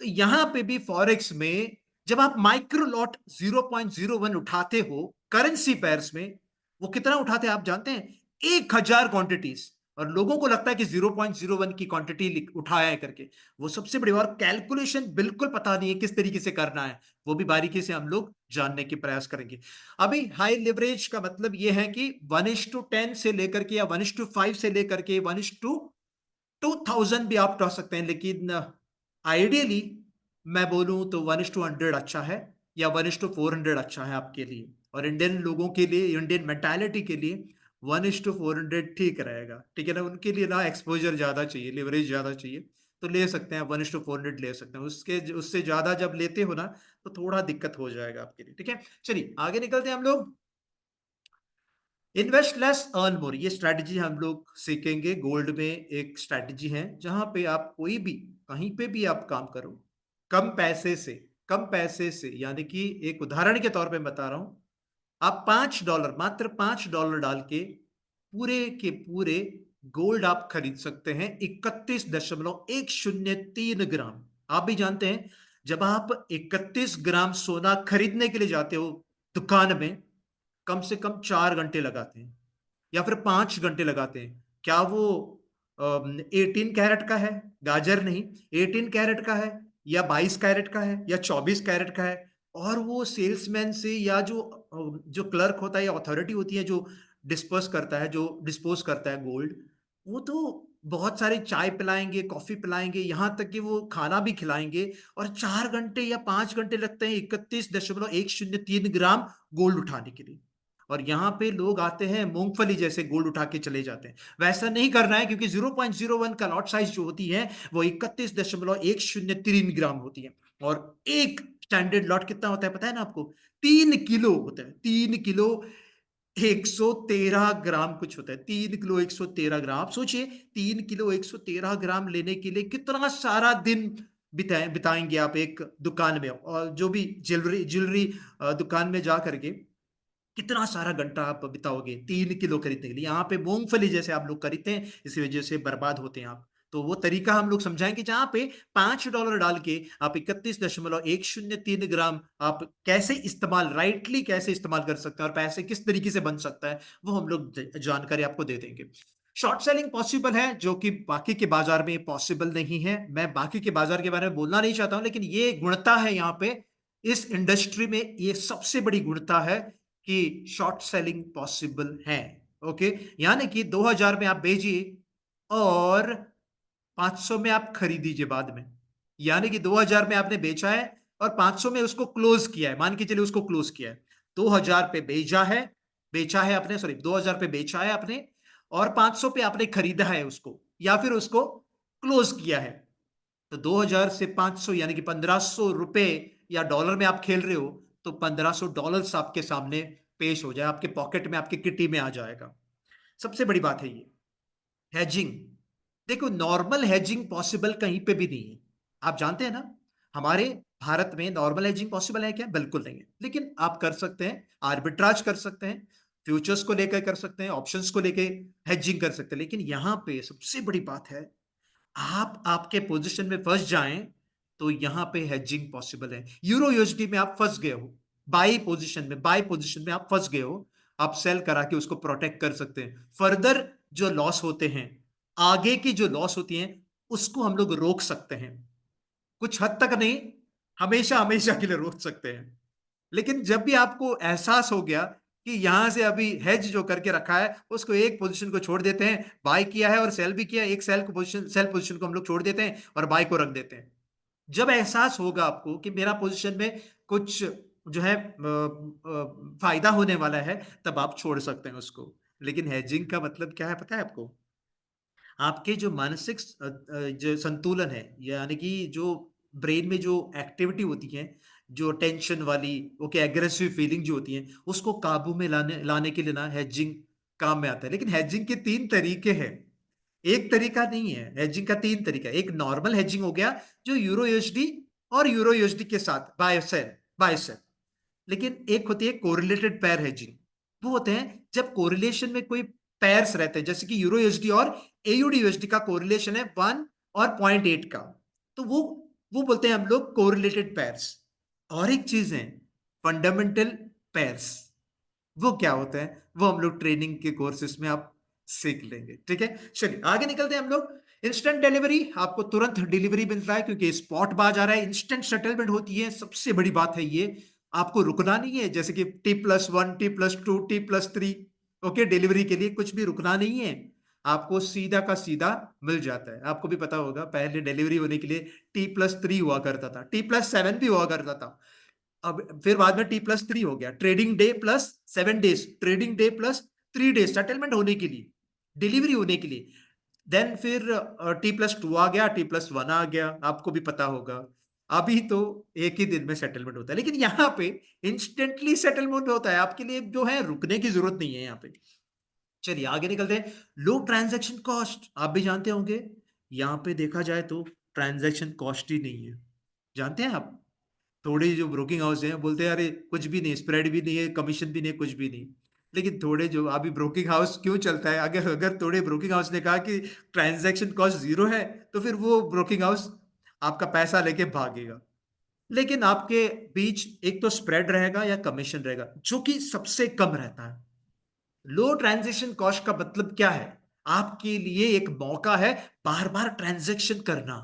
तो यहां पे भी फॉरेक्स में जब आप माइक्रो लॉट 0.01 उठाते हो करेंसी पेयर्स में, वो कितना उठाते हैं आप जानते हैं? 1000 क्वांटिटीज। और लोगों को लगता है कि 0.01 की क्वांटिटी उठाया है करके। वो सबसे बड़ी और कैलकुलेशन बिल्कुल पता नहीं है किस तरीके से करना है, वो भी बारीकी से हम लोग जानने की प्रयास करेंगे। अभी हाई लिवरेज का मतलब यह है कि 1:10 से लेकर के या 1:5 से लेकर के 1:2000 भी आप उठा सकते हैं, लेकिन आइडियली मैं बोलूं तो 1:100 अच्छा है, या 1:400 अच्छा है आपके लिए। और इंडियन लोगों के लिए, इंडियन मेंटालिटी के लिए 1:400 ठीक रहेगा। ठीक है ना, उनके लिए ना एक्सपोजर ज्यादा चाहिए, लिवरेज ज्यादा चाहिए, तो ले सकते हैं 1:400 ले सकते हैं। उसके उससे ज्यादा जब लेते हो ना तो थोड़ा दिक्कत हो जाएगा आपके लिए। ठीक है, चलिए आगे निकलते हैं हम लोग। इन्वेस्ट लेस अर्न मोर, ये स्ट्रैटेजी हम लोग सीखेंगे। गोल्ड में एक स्ट्रैटेजी है जहां पे आप कोई भी, कहीं पे भी आप काम करो कम पैसे से, कम पैसे से, यानी कि एक उदाहरण के तौर पे बता रहा हूं, आप $5, मात्र $5 डाल के पूरे के पूरे गोल्ड आप खरीद सकते हैं 31.103 ग्राम। आप भी जानते हैं जब आप 31 ग्राम सोना खरीदने के लिए जाते हो दुकान में, कम से कम 4 घंटे लगाते हैं या फिर 5 घंटे लगाते हैं। क्या वो 18 कैरेट का है? गाजर नहीं, 18 कैरेट का है, या 22 कैरेट का है, या 24 कैरेट का है? और वो सेल्समैन से, या जो क्लर्क होता है या अथॉरिटी होती है जो डिस्पर्स करता है, जो डिस्पोज करता है गोल्ड, वो तो बहुत सारे चाय पिलाएंगे, कॉफी पिलाएंगे, यहां तक कि वो खाना भी खिलाएंगे। और 4 घंटे या 5 घंटे लगते हैं 31.103 ग्राम गोल्ड उठाने के लिए। और यहाँ पे लोग आते हैं मूंगफली जैसे गोल्ड उठा के चले जाते हैं। वैसा नहीं करना है, क्योंकि 0.01 का लॉट साइज जो होती है वो 31.103 ग्राम होती है। और एक स्टैंडर्ड लॉट कितना होता है पता है ना आपको? 3 किलो होता है। 3 किलो 113 ग्राम कुछ होता है। 3 किलो 113 ग्राम, आप सोचिए 3 किलो 113 ग्राम लेने के लिए कितना सारा दिन बिताएंगे आप एक दुकान में। और जो भी ज्वेलरी ज्वेलरी दुकान में जा करके कितना सारा घंटा आप बिताओगे 3 किलो खरीदने के लिए? यहाँ पे मूंगफली जैसे आप लोग खरीदते हैं, इसी वजह से बर्बाद होते हैं आप। तो वो तरीका हम लोग समझाएंगे जहां पे $5 डाल के आप 31.103 ग्राम आप कैसे इस्तेमाल, राइटली कैसे इस्तेमाल कर सकते हैं और पैसे किस तरीके से बन सकता है, वो हम लोग जानकारी आपको दे देंगे। शॉर्ट सेलिंग पॉसिबल है, जो कि बाकी के बाजार में पॉसिबल नहीं है। मैं बाकी के बाजार के बारे में बोलना नहीं चाहता हूं, लेकिन ये गुणता है यहाँ पे इस इंडस्ट्री में, ये सबसे बड़ी गुणता है कि शॉर्ट सेलिंग पॉसिबल है। ओके, यानी कि 2000 में आप भेजिए और 500 में आप खरीदीजिए बाद में, यानी कि 2000 में आपने बेचा है और 500 में उसको क्लोज किया है, मान के चलिए उसको क्लोज किया है। 2000 पे बेचा है आपने, सॉरी 2000 पे बेचा है आपने, और 500 पे आपने खरीदा है उसको, या फिर उसको क्लोज किया है। तो 2000 से 500 यानी कि 1500 रुपए या डॉलर में आप खेल रहे हो, तो $1500 आपके सामने पेश हो जाए, आपके पॉकेट में, आपके किटी में आ जाएगा। सबसे बड़ी बात है ये हैजिंग। देखो, नॉर्मल हैजिंग पॉसिबल कहीं पे भी नहीं है। आप जानते हैं ना, हमारे भारत में नॉर्मल हैजिंग पॉसिबल है क्या? बिल्कुल नहीं है। लेकिन आप कर सकते हैं, आर्बिट्राज कर सकते हैं, फ्यूचर्स को लेकर कर सकते हैं, ऑप्शंस को लेकर हैजिंग कर सकते हैं। लेकिन यहां पे सबसे बड़ी बात है, आप आपके पोजीशन में फंस जाएं तो यहां पे हेजिंग पॉसिबल है। यूरो यूएसडी में आप फंस गए हो, बाई पोजीशन में आप फंस गए हो, आप सेल करा के उसको प्रोटेक्ट कर सकते हैं। फर्दर जो लॉस होते हैं, आगे की जो लॉस होती हैं, उसको हम लोग रोक सकते हैं। कुछ हद तक नहीं, हमेशा हमेशा के लिए रोक सकते हैं। लेकिन जब भी आपको एहसास हो गया कि यहां से अभी हेज जो करके रखा है उसको, एक पोजीशन को छोड़ देते हैं, बाय किया है और सेल भी किया, एक सेल पोजीशन को हम लोग छोड़ देते हैं और बाय को रख देते हैं। जब एहसास होगा आपको कि मेरा पोजीशन में कुछ जो है फायदा होने वाला है, तब आप छोड़ सकते हैं उसको। लेकिन हेजिंग का मतलब क्या है पता है आपको? आपके जो मानसिक जो संतुलन है, यानी कि जो ब्रेन में जो एक्टिविटी होती है, जो टेंशन वाली, ओके, एग्रेसिव फीलिंग जो होती है, उसको काबू में लाने लाने के लिए ना हेजिंग काम में आता है। लेकिन हेजिंग के तीन तरीके हैं, एक तरीका नहीं है। हेजिंग का तीन तरीका है। एक नॉर्मल हेजिंग हो गया, जो यूरो यूएसडी और यूरो यूएसडी के साथ बाय सेल। लेकिन एक होती है कोरिलेटेड पेयर हेजिंग। वो होते हैं जब कोरिलेशन में कोई पेयर्स रहते हैं, जैसे कि यूरो यूएसडी और एयूडी यूएसडी का कोरिलेशन है 1 और 0.8 का, तो वो बोलते हैं हम लोग कोरिलेटेड पेयर्स। और एक चीज है फंडामेंटल पेयर्स। वो क्या होता है, वो हम लोग ट्रेनिंग के कोर्सेस में आप सीख लेंगे। ठीक है, चलिए आगे निकलते हैं हम लोग। इंस्टेंट डिलीवरी, आपको तुरंत डिलीवरी मिल रहा है क्योंकि स्पॉट बाज आ रहा है, इंस्टेंट सेटलमेंट होती है। सबसे बड़ी बात है ये, आपको रुकना नहीं है, जैसे कि T+1, T+2, T+3, okay, delivery के लिए कुछ भी रुकना नहीं है, आपको सीधा का सीधा मिल जाता है। आपको भी पता होगा पहले डिलीवरी होने के लिए T+3 हुआ करता था, T+7 भी हुआ करता था। अब फिर बाद में T+3 हो गया, trading day +7 days, trading day +3 days settlement होने के लिए, डिलीवरी होने के लिए। देन फिर T+2 आ गया, T+1 आ गया, आपको भी पता होगा। अभी तो एक ही दिन में सेटलमेंट होता है, लेकिन यहाँ पे इंस्टेंटली सेटलमेंट होता है, आपके लिए जो है रुकने की जरूरत नहीं है यहाँ पे। चलिए आगे निकलते हैं। लो ट्रांजैक्शन कॉस्ट, आप भी जानते होंगे, यहाँ पे देखा जाए तो ट्रांजैक्शन कॉस्ट ही नहीं है। जानते हैं आप? थोड़ी जो ब्रोकिंग हाउस है बोलते हैं अरे कुछ भी नहीं, स्प्रेड भी नहीं है, कमीशन भी नहीं है, कुछ भी नहीं। लेकिन थोड़े जो अभी ब्रोकिंग हाउस क्यों चलता है, अगर अगर थोड़े ब्रोकिंग हाउस ने कहा कि ट्रांजैक्शन कॉस्ट जीरो है, तो फिर वो ब्रोकिंग हाउस आपका पैसा लेके भागेगा। लेकिन आपके बीच एक तो स्प्रेड रहेगा या कमीशन रहेगा, जो कि सबसे कम रहता है। लो ट्रांजैक्शन कॉस्ट का मतलब क्या है? आपके लिए एक मौका है बार बार ट्रांजैक्शन करना,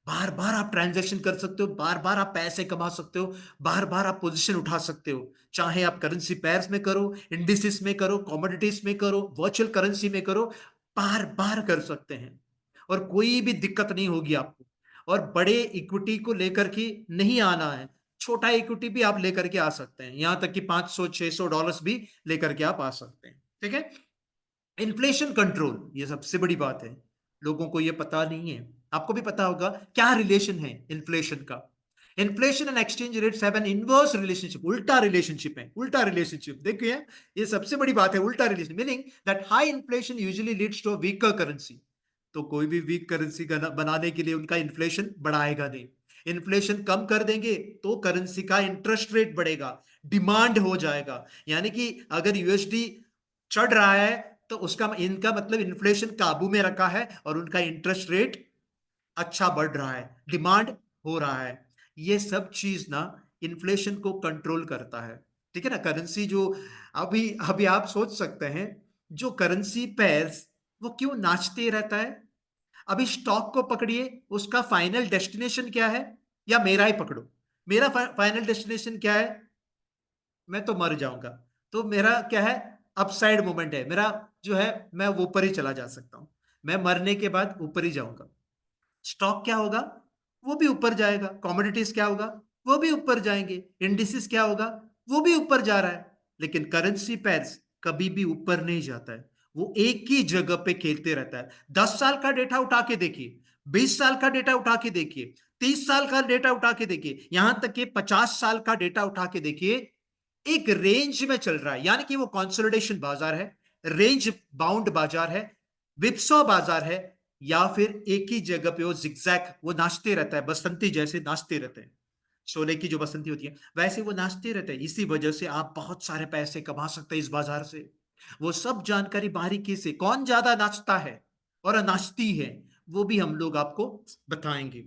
बार बार आप ट्रांजैक्शन कर सकते हो, बार बार आप पैसे कमा सकते हो, बार बार आप पोजीशन उठा सकते हो। चाहे आप करेंसी पेयर्स में करो, इंडिसेस में करो, कमोडिटीज में करो, वर्चुअल करेंसी में करो, बार बार कर सकते हैं और कोई भी दिक्कत नहीं होगी आपको। और बड़े इक्विटी को लेकर के नहीं आना है, छोटा इक्विटी भी आप लेकर के आ सकते हैं, यहां तक कि $500-600 भी लेकर के आप आ सकते हैं। ठीक है, इन्फ्लेशन कंट्रोल, ये सबसे बड़ी बात है, लोगों को ये पता नहीं है। आपको भी पता होगा क्या रिलेशन है इन्फ्लेशन का। Inflation and exchange rates have an inverse relationship, उल्टा रिलेशनशिप है, उल्टा रिलेशनशिप देखिए, ये सबसे बड़ी बात है, उल्टा relation, meaning that high inflation usually leads to a weaker currency. तो कोई भी वीक करेंसी बनाने के लिए उनका इन्फ्लेशन बढ़ाएगा नहीं। इन्फ्लेशन कम कर देंगे तो करेंसी का इंटरेस्ट रेट बढ़ेगा, डिमांड हो जाएगा। यानी कि अगर यूएसडी चढ़ रहा है, तो उसका इनका मतलब इन्फ्लेशन काबू में रखा है और उनका इंटरेस्ट रेट अच्छा बढ़ रहा है, डिमांड हो रहा है। ये सब चीज ना इन्फ्लेशन को कंट्रोल करता है। ठीक है ना, करेंसी जो अभी अभी आप सोच सकते हैं, जो करेंसी पेयर्स वो क्यों नाचते रहता है। अभी स्टॉक को पकड़िए, उसका फाइनल डेस्टिनेशन क्या है, या मेरा ही पकड़ो, मेरा फाइनल डेस्टिनेशन क्या है? मैं तो मर जाऊंगा। तो मेरा क्या है, अपसाइड मोमेंट है मेरा, जो है मैं ऊपर ही चला जा सकता हूं, मैं मरने के बाद ऊपर ही जाऊंगा। स्टॉक क्या होगा, वो भी ऊपर जाएगा। कमोडिटीज क्या होगा, वो भी ऊपर जाएंगे। इंडिसेस क्या होगा, वो भी ऊपर जा रहा है। लेकिन करेंसी पेयर्स कभी भी ऊपर नहीं जाता है, वो एक ही जगह पे खेलते रहता है। 10 साल का डेटा उठा के देखिए, 20 साल का डेटा उठा के देखिए, 30 साल का डेटा उठा के देखिए, यहां तक कि 50 साल का डेटा उठा के देखिए, एक रेंज में चल रहा है। यानी कि वो कंसोलिडेशन बाजार है, रेंज बाउंड बाजार है, विप्सो बाजार है, या फिर एक ही जगह पे वो जिगजैग वो नाचते रहता है, बसंती जैसे नाचते रहते हैं। शोले की जो बसंती होती है वैसे वो नाचते रहते हैं। इसी वजह से आप बहुत सारे पैसे कमा सकते हैं इस बाजार से। वो सब जानकारी बारीकी से, कौन ज्यादा नाचता है और नाचती है, वो भी हम लोग आपको बताएंगे।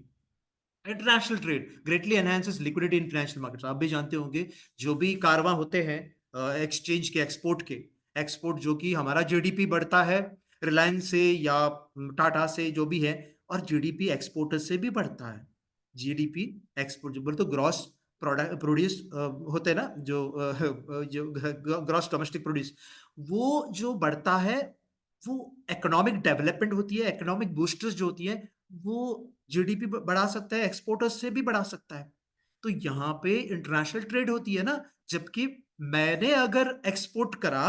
International trade greatly enhances liquidity in financial markets. आप भी जानते होंगे, जो भी कारवां होते हैं एक्सचेंज के, एक्सपोर्ट के, एक्सपोर्ट जो कि हमारा जीडीपी बढ़ता है रिलायंस से या टाटा से जो भी है, और जीडीपी एक्सपोर्टर से भी बढ़ता है। जीडीपी एक्सपोर्ट जो बोले तो ग्रॉस प्रोडक्ट प्रोड्यूस होते हैं ना, जो ग्रॉस डोमेस्टिक प्रोड्यूस, वो जो बढ़ता है, वो इकोनॉमिक डेवलपमेंट होती है, इकोनॉमिक बूस्टर्स जो होती है, वो जीडीपी बढ़ा सकता है, एक्सपोर्टर्स से भी बढ़ा सकता है। तो यहाँ पे इंटरनेशनल ट्रेड होती है ना, जबकि मैंने अगर एक्सपोर्ट करा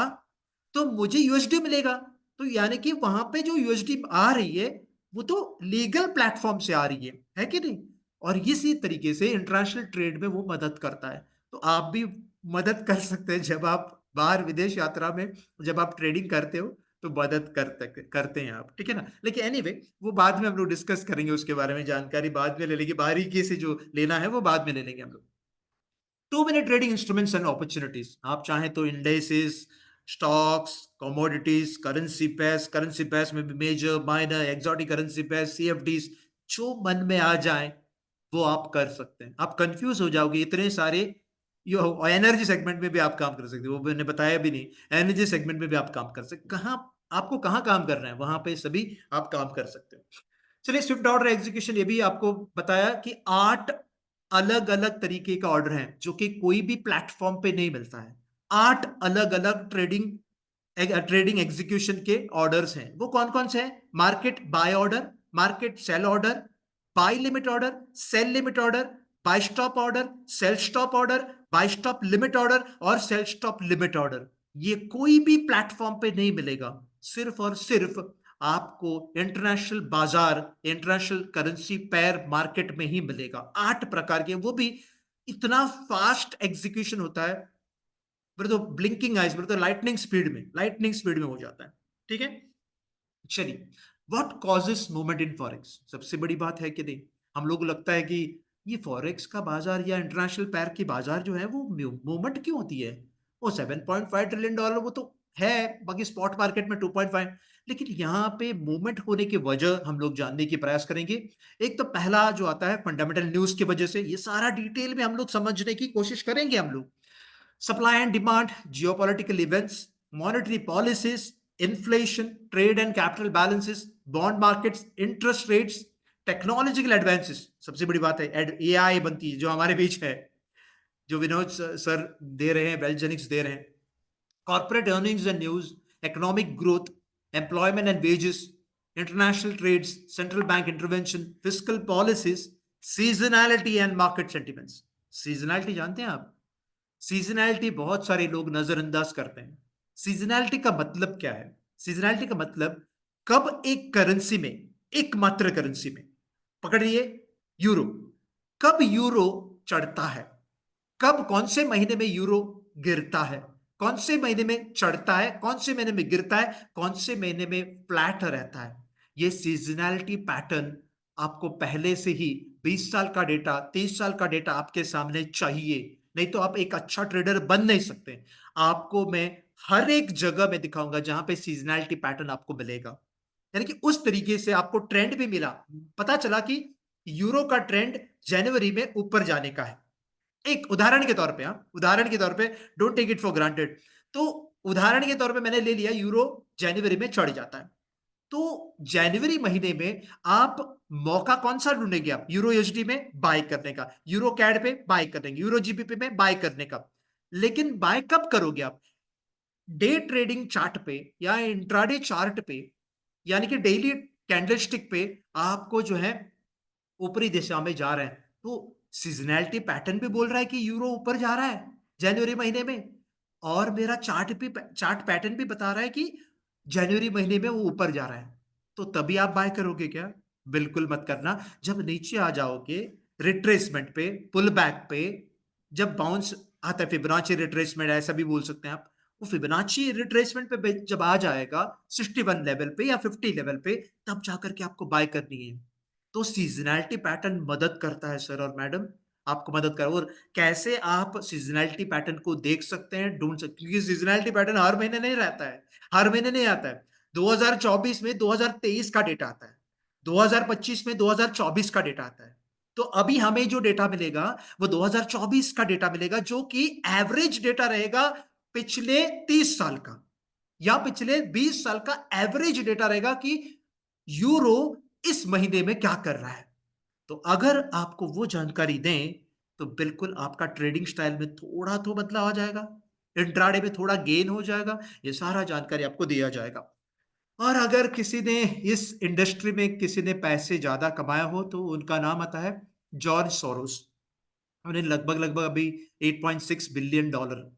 तो मुझे यूएसडी मिलेगा। तो यानी कि वहां पे जो यूएसडी आ रही है वो तो लीगल प्लेटफॉर्म से आ रही है कि नहीं? और इसी तरीके से इंटरनेशनल ट्रेड में वो मदद करता है। तो आप भी मदद कर सकते हैं जब आप बाहर विदेश यात्रा में, जब आप ट्रेडिंग करते हो तो मदद करते हैं आप, ठीक है ना। लेकिन एनीवे वो बाद में हम लोग डिस्कस करेंगे, उसके बारे में जानकारी बाद में ले लेंगे, बारीकी से जो लेना है वो बाद में ले लेंगे हम लोग। 2 minute trading instruments and opportunities. आप चाहें तो indices, stocks, commodities, currency pairs में भी major, minor, exotic currency pairs, CFDs, जो मन में आ जाए वो आप कर सकते हैं। आप कंफ्यूज हो जाओगे, इतने सारे। यो एनर्जी सेगमेंट में भी आप काम कर सकते हैं, वो मैंने बताया भी नहीं। एनर्जी सेगमेंट में भी आप काम कर सकते हैं। कहाँ आपको कहाँ काम करना है, वहां पे सभी आप काम कर सकते हो। चलिए, स्विफ्ट ऑर्डर एग्जीक्यूशन, ये भी आपको बताया कि 8 अलग अलग तरीके का ऑर्डर है जो कि कोई भी प्लेटफॉर्म पे नहीं मिलता है। 8 अलग अलग ट्रेडिंग एग्जीक्यूशन के ऑर्डर्स हैं। वो कौन कौन से हैं? Market buy order, market sell order, buy limit order, sell limit order, buy stop order, sell stop order, buy stop limit order और सेल स्टॉप लिमिट ऑर्डर। ये कोई भी प्लेटफॉर्म पे नहीं मिलेगा, सिर्फ और सिर्फ आपको इंटरनेशनल बाजार, इंटरनेशनल करेंसी पेयर मार्केट में ही मिलेगा। 8 प्रकार के, वो भी इतना फास्ट एग्जीक्यूशन होता है, फिर तो ब्लिंकिंग आइज, फिर तो लाइटनिंग स्पीड में हो जाता है। ठीक है, चलिए, what causes movement in forex. सबसे बड़ी बात है कि नहीं, हम लोग को लगता है कि ये फॉरेक्स का बाजार या इंटरनेशनल पैर की बाजार जो है वो मूवमेंट क्यों होती है? वो 7.5 ट्रिलियन डॉलर वो तो है, बाकी स्पॉट मार्केट में 2.5। लेकिन यहाँ पे मूवमेंट होने की वजह हम लोग जानने की प्रयास करेंगे। एक तो पहला जो आता है फंडामेंटल न्यूज की वजह से, ये सारा डिटेल में हम लोग समझने की कोशिश करेंगे हम लोग। Supply and demand, geopolitical events, monetary policies, inflation, trade and capital balances, bond markets, interest rates, technological advances. सबसे बड़ी बात है एआई बनती है जो हमारे बीच है, जो विनोद सर दे रहे हैं, वेलजेनिक्स दे रहे हैं। Corporate earnings and news, economic growth, employment and wages, international trades, central bank intervention, fiscal policies, seasonality and market sentiments. Seasonality जानते हैं आप? सीजनैलिटी बहुत सारे लोग नजरअंदाज करते हैं। सीजनैलिटी का मतलब क्या है? सीजनैलिटी का मतलब, कब एक करेंसी में, एकमात्र करेंसी में, पकड़िए यूरो, कब यूरो चढ़ता है, कब कौन से महीने में यूरो गिरता है, कौन से महीने में चढ़ता है, कौन से महीने में गिरता है, कौन से महीने में फ्लैट रहता है। ये सीजनैलिटी पैटर्न आपको पहले से ही 20 साल का डेटा, 30 साल का डेटा आपके सामने चाहिए, नहीं तो आप एक अच्छा ट्रेडर बन नहीं सकते। आपको मैं हर एक जगह में दिखाऊंगा जहां पे सीजनैलिटी पैटर्न आपको मिलेगा। यानी कि उस तरीके से आपको ट्रेंड भी मिला, पता चला कि यूरो का ट्रेंड जनवरी में ऊपर जाने का है। एक उदाहरण के तौर पे, हाँ, उदाहरण के तौर पे, don't take it for granted. तो उदाहरण के तौर पे मैंने ले लिया यूरो जनवरी में चढ़ जाता है। तो जनवरी महीने में आप मौका कौन सा ढूंढेंगे? आप यूरो यूएसडी में बाय करने का, यूरो कैड पे बाय करने का, यूरो जीबीपी में बाय करने का। लेकिन बाय कब करोगे आप? डे ट्रेडिंग चार्ट पे या इंट्राडे चार्ट पे, यानी कि डेली कैंडलस्टिक पे आपको जो है ऊपरी दिशा में जा रहे हैं। तो सीज़नैलिटी पैटर्न भी बोल रहा है कि यूरो ऊपर जा रहा है जनवरी महीने में, और मेरा चार्ट पैटर्न भी बता रहा है कि जनवरी महीने में वो ऊपर जा रहा है। तो तभी आप बाय करोगे क्या? बिल्कुल मत करना। जब नीचे आ जाओगे रिट्रेसमेंट पे, पुल बैक पे, जब बाउंस आता है, फिबोनाची रिट्रेसमेंट ऐसा भी बोल सकते हैं आप। वो फिबोनाची रिट्रेसमेंट पे जब आ जाएगा 61 लेवल पे या 50 लेवल पे, तब जाकर के आपको बाय करनी है। तो सीज़नैलिटी पैटर्न मदद करता है सर और मैडम, आपको मदद कर, और कैसे आप सीज़नैलिटी पैटर्न को देख सकते हैं, ढूँढ सकते हैं, क्योंकि सीज़नैलिटी पैटर्न हर महीने नहीं रहता है, हर महीने नहीं आता है। 2024 में 2023 का डेटा आता है, 2025 में 2024 का डेटा आता है। तो अभी हमें जो डेटा मिलेगा, वो 2024 का डेटा मिलेगा, जो कि एवरेज डेटा रहेगा पिछले 30 साल का, या पिछले 20 साल का एवरेज डेटा रहेगा कि यूरो इस महीने में क्या कर रहा है। तो अगर आपको वो जानकारी दें, तो बिल्कुल आपका ट्रेडिंग स्टाइल में थोड़ा तो बदलाव आ जाएगा, इंट्राडे में थोड़ा गेन हो जाएगा, ये सारा जानकारी आपको दिया जाएगा। और अगर किसी ने इस इंडस्ट्री में किसी ने पैसे ज़्यादा कमाया हो, तो उनका नाम आता है जॉर्ज सोरोस। उन्हें लगभग-लगभग अभी 8.6 बिलियन डॉलर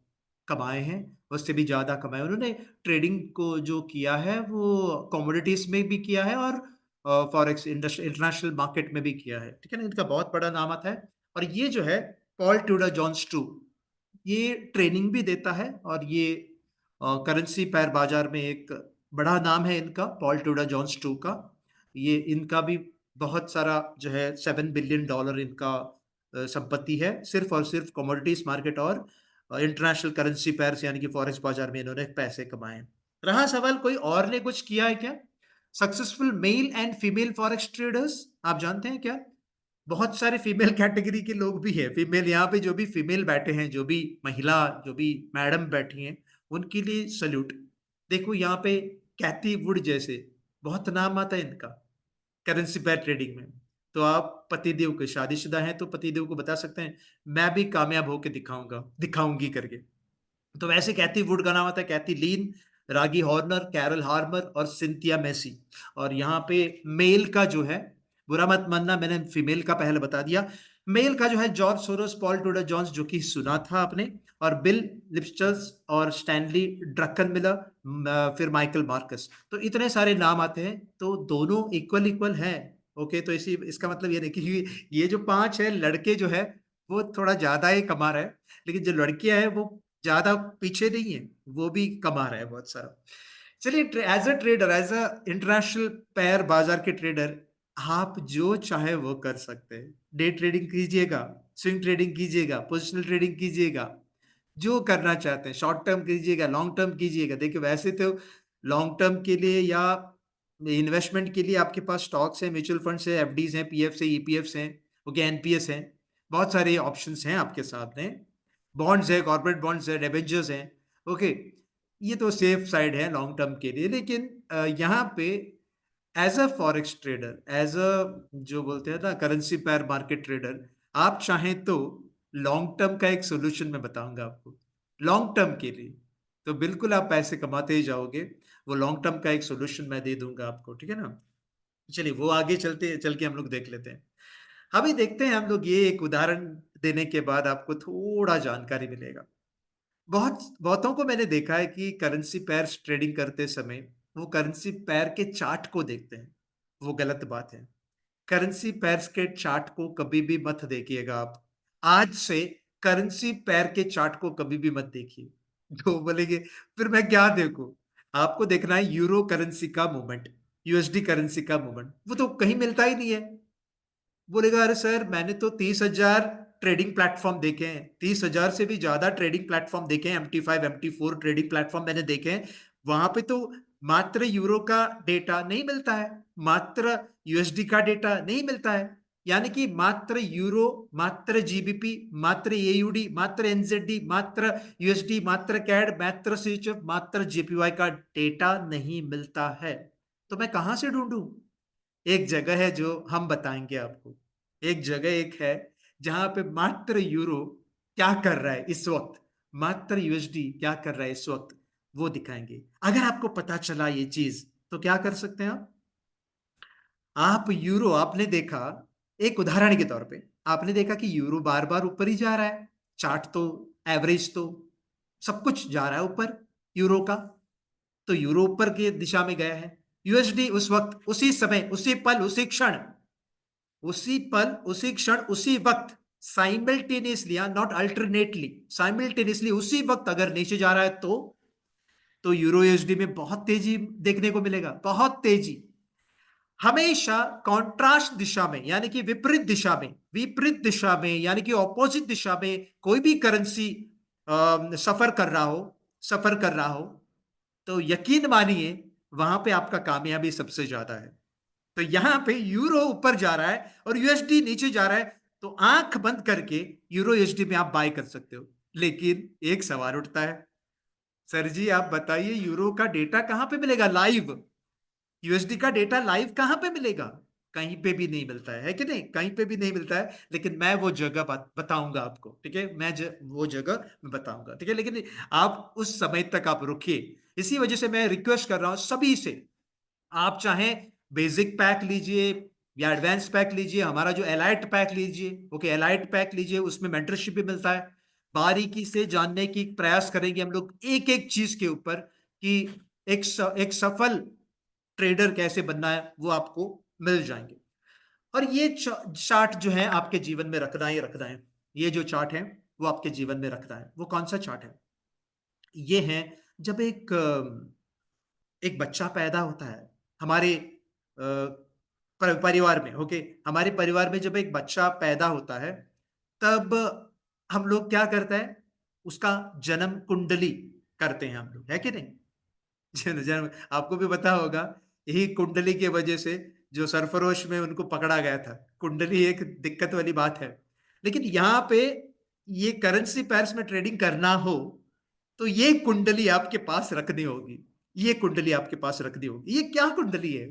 कमाए हैं, उससे भी ज़्यादा कमाए। उन्होंने ट्रेडिंग को जो किया है, वो कमोडिटीज़ में भी किया है, और फॉरेक्स इंटरनेशनल मार्केट में भी किया है, ठीक है ना? इनका बहुत बड़ा नाम आता है। और ये जो है पॉल ट्यूडर जोन्स टू, ये ट्रेनिंग भी देता है, और ये करेंसी पेयर बाजार में एक बड़ा नाम है इनका, पॉल ट्यूडर जोन्स टू का। ये इनका भी बहुत सारा जो है 7 बिलियन डॉलर इनका संपत्ति है, सिर्फ और सिर्फ कमोडिटीज मार्केट और इंटरनेशनल करेंसी पेयर्स यानी कि फॉरेक्स बाजार में इन्होंने पैसे कमाए हैं। रहा सवाल कोई और ने कुछ किया है क्या? Successful male and female forex traders आप जानते हैं क्या? बहुत सारे फीमेल कैटेगरी के लोग भी हैं। फीमेल यहाँ पे जो भी फीमेल बैठे हैं, जो भी महिला, जो भी मैडम बैठी हैं, उनके लिए सैल्यूट। देखो यहाँ पे कैथी वुड जैसे बहुत नाम आता है इनका करेंसी पेयर ट्रेडिंग में। तो आप पतिदेव के शादीशुदा हैं, तो पतिदेव को बता सकते हैं, मैं भी कामयाब होके दिखाऊंगा, दिखाऊंगी करके। तो वैसे कैथी वुड का नाम आता है कैथी लीन, रागी हॉर्नर, कैरल हार्मर और सिंथिया मेसी। और यहाँ पे मेल का जो है, बुरा मत मानना मैंने फीमेल का पहले बता दिया, मेल का जो है George Soros, Paul Tudor Jones जो कि सुना था आपने, और बिल लिप्स्टर्स और स्टैनली ड्रकन मिलर, फिर माइकल मार्कस। तो इतने सारे नाम आते हैं, तो दोनों इक्वल इक्वल हैं। ओके, तो इसी इसका मतलब ये नहीं कि ये जो पांच है लड़के जो है वो थोड़ा ज्यादा ही कमा रहे हैं, लेकिन जो लड़कियां हैं वो ज़्यादा पीछे नहीं है, वो भी कमा रहा है बहुत सारा। चलिए, as a trader, as a international pair बाज़ार के ट्रेडर, आप जो चाहे वो कर सकते हैं। डे ट्रेडिंग कीजिएगा, स्विंग ट्रेडिंग कीजिएगा, पोजिशनल ट्रेडिंग कीजिएगा, जो करना चाहते हैं, शॉर्ट टर्म कीजिएगा, लॉन्ग टर्म कीजिएगा। देखिए वैसे तो लॉन्ग टर्म के लिए या इन्वेस्टमेंट के लिए आपके पास स्टॉक्स हैं, म्यूचुअल फंड्स हैं, एफडीज़ हैं, पीएफ्स हैं, ईपीएफ्स हैं, ओके, एनपीएस हैं, बहुत सारे ऑप्शंस हैं आपके सामने। बॉन्ड्स है, कॉर्पोरेट बॉन्ड्स है, डिबेंचर्स हैं, ओके। ये तो सेफ साइड है लॉन्ग टर्म के लिए, लेकिन यहाँ पे as a forex trader, as a जो बोलते हैं ना करेंसी पेयर मार्केट ट्रेडर, आप चाहें तो लॉन्ग टर्म का एक सोल्यूशन मैं बताऊंगा आपको। लॉन्ग टर्म के लिए तो बिल्कुल आप पैसे कमाते ही जाओगे, वो लॉन्ग टर्म का एक सोल्यूशन मैं दे दूंगा आपको, ठीक है ना? चलिए, वो आगे चलते चल के हम लोग देख लेते हैं। अभी देखते हैं हम लोग, ये एक उदाहरण देने के बाद आपको थोड़ा जानकारी मिलेगा। बहुतों को मैंने देखा है कि करेंसी पेयर्स ट्रेडिंग करते समय वो करेंसी पेयर के चार्ट को देखते हैं। वो गलत बात है। करेंसी पेयर्स के चार्ट को कभी भी मत देखिएगा आप। आज से करेंसी पेयर के चार्ट को कभी भी मत देखिए। तो बोलेंगे फिर मैं क्या देखूं? आपको देखना है यूरो करेंसी का मूवमेंट, यूएसडी करेंसी का मूवमेंट। वो तो कहीं मिलता ही नहीं है। बोलेगा अरे सर मैंने तो 30,000 ट्रेडिंग प्लेटफॉर्म देखे हैं, 30,000 से भी ज्यादा ट्रेडिंग प्लेटफॉर्म देखे हैं, MT5 MT4 ट्रेडिंग प्लेटफॉर्म मैंने देखे हैं। वहां पे तो मात्र यूरो का डेटा नहीं मिलता है, मात्र यूएसडी का डेटा नहीं मिलता है। यानी कि मात्र यूरो, मात्र जीबीपी, मात्र एयूडी, मात्र एनजेडी, मात्र यूएसडी, मात्र कैड, मात्र सीएचएफ, मात्र जेपीवाई का डेटा नहीं मिलता है। तो मैं कहां से ढूंढूं? एक जगह है जो हम बताएंगे आपको। एक जगह एक है जहां पे मात्र यूरो क्या कर रहा है इस वक्त, मात्र यूएसडी क्या कर रहा है इस वक्त, वो दिखाएंगे। अगर आपको पता चला ये चीज, तो क्या कर सकते हैं आप यूरो आपने देखा एक उदाहरण के तौर पे आपने देखा कि यूरो बार-बार ऊपर ही जा रहा है। चार्ट तो एवरेज तो सब कुछ जा रहा है ऊपर यूरो का। तो यूरो ऊपर की दिशा में गया है। यूएसडी उस वक़्त, उसी समय, उसी पल, उसी पल, उसी क्षण, उसी वक़्त साइमल्टेनियसली नॉट अल्टरनेटली, साइमल्टेनियसली उसी वक़्त अगर नीचे जा रहा है तो यूरो यूएसडी में बहुत तेज़ी देखने को मिलेगा, बहुत तेज़ी। हमेशा कॉन्ट्रास्ट दिशा में यानी कि विपरीत दिशा में यानी कि ऑपोजिट दिशा में कोई भी करेंसी सफर कर रहा हो तो यकीन मानिए वहां पे आपका कामयाबी सबसे ज्यादा है। तो यहां पे यूरो ऊपर जा रहा है और यूएसडी नीचे जा रहा है, तो आंख बंद करके यूरो यूएसडी में आप बाय कर सकते हो। लेकिन एक सवाल उठता है, सर जी आप बताइए यूरो का डेटा कहां पे मिलेगा लाइव? यूएसडी का डेटा लाइव कहां पे मिलेगा? कहीं पे भी नहीं मिलता है कि नहीं? कहीं पे भी नहीं मिलता है। लेकिन मैं वो जगह बताऊंगा आपको, ठीक है? वो जगह मैं बताऊंगा, ठीक है? लेकिन आप उस समय तक आप रुकिए। इसी वजह से मैं रिक्वेस्ट कर रहा हूं सभी से, आप चाहें बेसिक पैक लीजिए या एडवांस पैक लीजिए, हमारा जो एलाइट पैक लीजिए, ओके एलाइट पैक लीजिए, उसमें मेंटरशिप भी मिलता है। बारीकी से जानने की प्रयास करेंगे हम लोग एक एक चीज के ऊपर कि एक सफल ट्रेडर कैसे बनना है वो आपको मिल जाएंगे। और ये चार्ट जो है आपके जीवन में रखना ही रखना है। ये जो चार्ट है वो आपके जीवन में रखना है। वो कौन सा चार्ट है? ये है जब एक बच्चा पैदा होता है हमारे परिवार में, ओके हमारे परिवार में जब एक बच्चा पैदा होता है तब हम लोग क्या करते हैं? उसका जन्म कुंडली करते हैं हम लोग, है कि नहीं? जन्म आपको भी पता होगा, यही कुंडली की वजह से जो सरफरोश में उनको पकड़ा गया था। कुंडली एक दिक्कत वाली बात है। लेकिन यहाँ पे ये करेंसी पेयर्स में ट्रेडिंग करना हो तो ये कुंडली आपके पास रखनी होगी। ये कुंडली आपके पास रखनी होगी। ये क्या कुंडली है?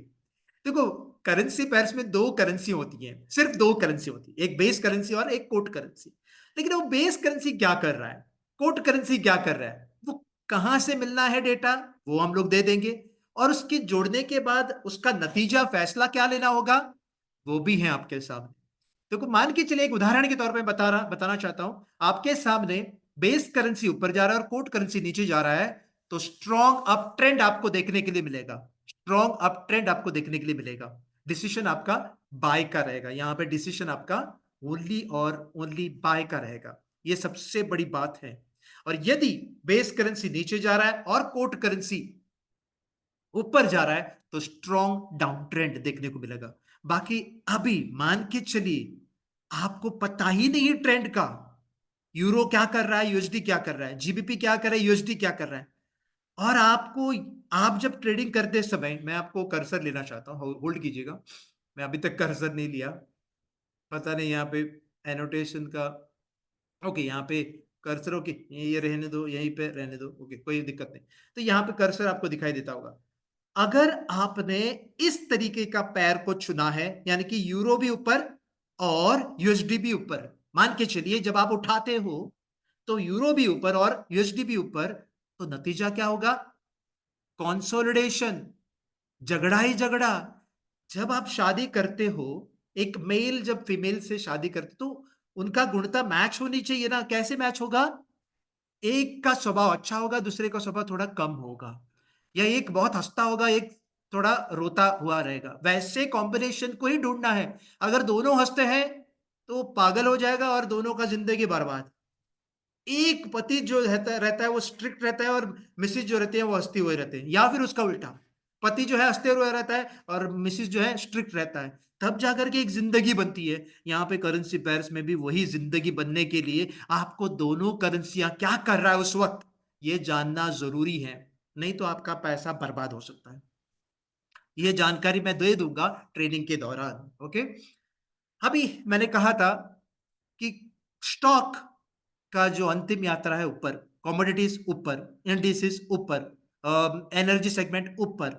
देखो, करेंसी पेयर्स में दो करेंसी होती हैं, सिर्फ दो करेंसी होती है, एक बेस करेंसी और एक कोट करेंसी। लेकिन वो बेस करेंसी क्या कर रहा है, कोट करेंसी क्या कर रहा है, वो कहां से मिलना है डेटा वो हम लोग दे देंगे, और उसके जोड़ने के बाद उसका नतीजा फैसला क्या लेना होगा वो भी है आपके सामने। देखो मान के चलिए, एक उदाहरण के तौर पे बताना चाहता हूं आपके सामने, बेस करेंसी ऊपर जा रहा है और कोट करेंसी नीचे जा रहा है, तो स्ट्रॉन्ग अप ट्रेंड आपको देखने के लिए मिलेगा। स्ट्रॉन्ग अप ट्रेंड आपको देखने के लिए मिलेगा। डिसीजन आपका बाय का रहेगा। यहां पे डिसीजन आपका ओनली और ओनली बाय का रहेगा। ये सबसे बड़ी बात है। और यदि बेस करेंसी नीचे जा रहा है और कोट करेंसी ऊपर जा रहा है तो स्ट्रॉन्ग डाउन ट्रेंड देखने को मिलेगा। बाकी अभी मान के चलिए आपको पता ही नहीं है ट्रेंड का, यूरो क्या कर रहा है, यूएसडी क्या कर रहा है, जीबीपी क्या कर रहा है, यूएसडी क्या कर रहा है, और आप जब ट्रेडिंग करते समय, मैं आपको कर्सर लेना चाहता हूं, होल्ड कीजिएगा। मैं अभी तक कर्सर नहीं लिया, पता नहीं यहाँ पे एनोटेशन का, ओके यहाँ पे कर्सर, ओके ये रहने दो, यहीं पे रहने दो, ओके कोई दिक्कत नहीं। तो यहाँ पे कर्सर आपको दिखाई देता होगा। अगर आपने इस तरीके का पैर को चुना है, यानी कि यूरो भी ऊपर और यूएसडी भी ऊपर, मान के चलिए जब आप उठाते हो तो यूरो भी ऊपर और यूएसडी भी ऊपर, तो नतीजा क्या होगा? कॉन्सोलिडेशन, झगड़ा ही झगड़ा। जब आप शादी करते हो, एक मेल जब फीमेल से शादी करते तो उनका गुणता मैच होनी चाहिए ना? कैसे मैच होगा? एक का स्वभाव अच्छा होगा, दूसरे का स्वभाव थोड़ा कम होगा, या एक बहुत हंसता होगा, एक थोड़ा रोता हुआ रहेगा। वैसे कॉम्बिनेशन को ही ढूंढना है। अगर दोनों हंसते हैं तो पागल हो जाएगा और दोनों का जिंदगी बर्बाद। एक पति जो रहता रहता है वो स्ट्रिक्ट रहता है और मिसिज जो रहती है वो हंसती हुए रहते हैं, या फिर उसका उल्टा, पति जो है हंसते हुए रहता है और मिसिज जो है स्ट्रिक्ट रहता है, तब जाकर के एक जिंदगी बनती है। यहाँ पे करेंसी पेयर्स में भी वही जिंदगी बनने के लिए आपको दोनों करेंसियां क्या कर रहा है उस वक्त ये जानना जरूरी है, नहीं तो आपका पैसा बर्बाद हो सकता है। ये जानकारी मैं दे दूंगा ट्रेनिंग के दौरान, ओके। अभी मैंने कहा था कि स्टॉक का जो अंतिम यात्रा है ऊपर, कमोडिटीज ऊपर, इंडिसेस ऊपर, एनर्जी सेगमेंट ऊपर,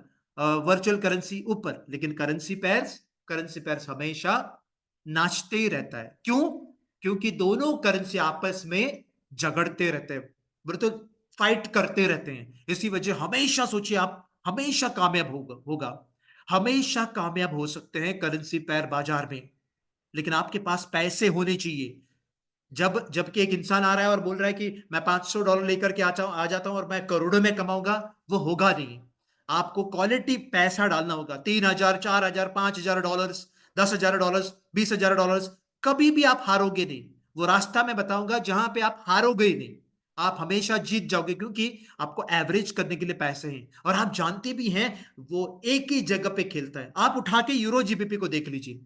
वर्चुअल करेंसी ऊपर, लेकिन करेंसी पेयर्स हमेशा नाचते ही रहता है। क्यों? क्योंकि दोनों करेंसी आपस में झगड़ते रहते हैं, बोले तो फाइट करते रहते हैं। इसी वजह हमेशा सोचिए, आप हमेशा कामयाब होगा, हमेशा कामयाब हो सकते हैं करेंसी पेयर बाजार में। लेकिन आपके पास पैसे होने चाहिए। जबकि एक इंसान आ रहा है और बोल रहा है कि मैं $500 लेकर के आ जाता हूं और मैं करोड़ों में कमाऊंगा, वो होगा नहीं। आपको क्वालिटी पैसा डालना होगा, 3,000, 4,000, $5,000, $10,000, $20,000, कभी भी आप हारोगे नहीं। वो रास्ता मैं बताऊंगा जहां पे आप हारोगे ही नहीं, आप हमेशा जीत जाओगे, क्योंकि आपको एवरेज करने के लिए पैसे हैं और आप जानते भी हैं वो एक ही जगह पे खेलता है। आप उठा के यूरो जीबीपी को देख लीजिए,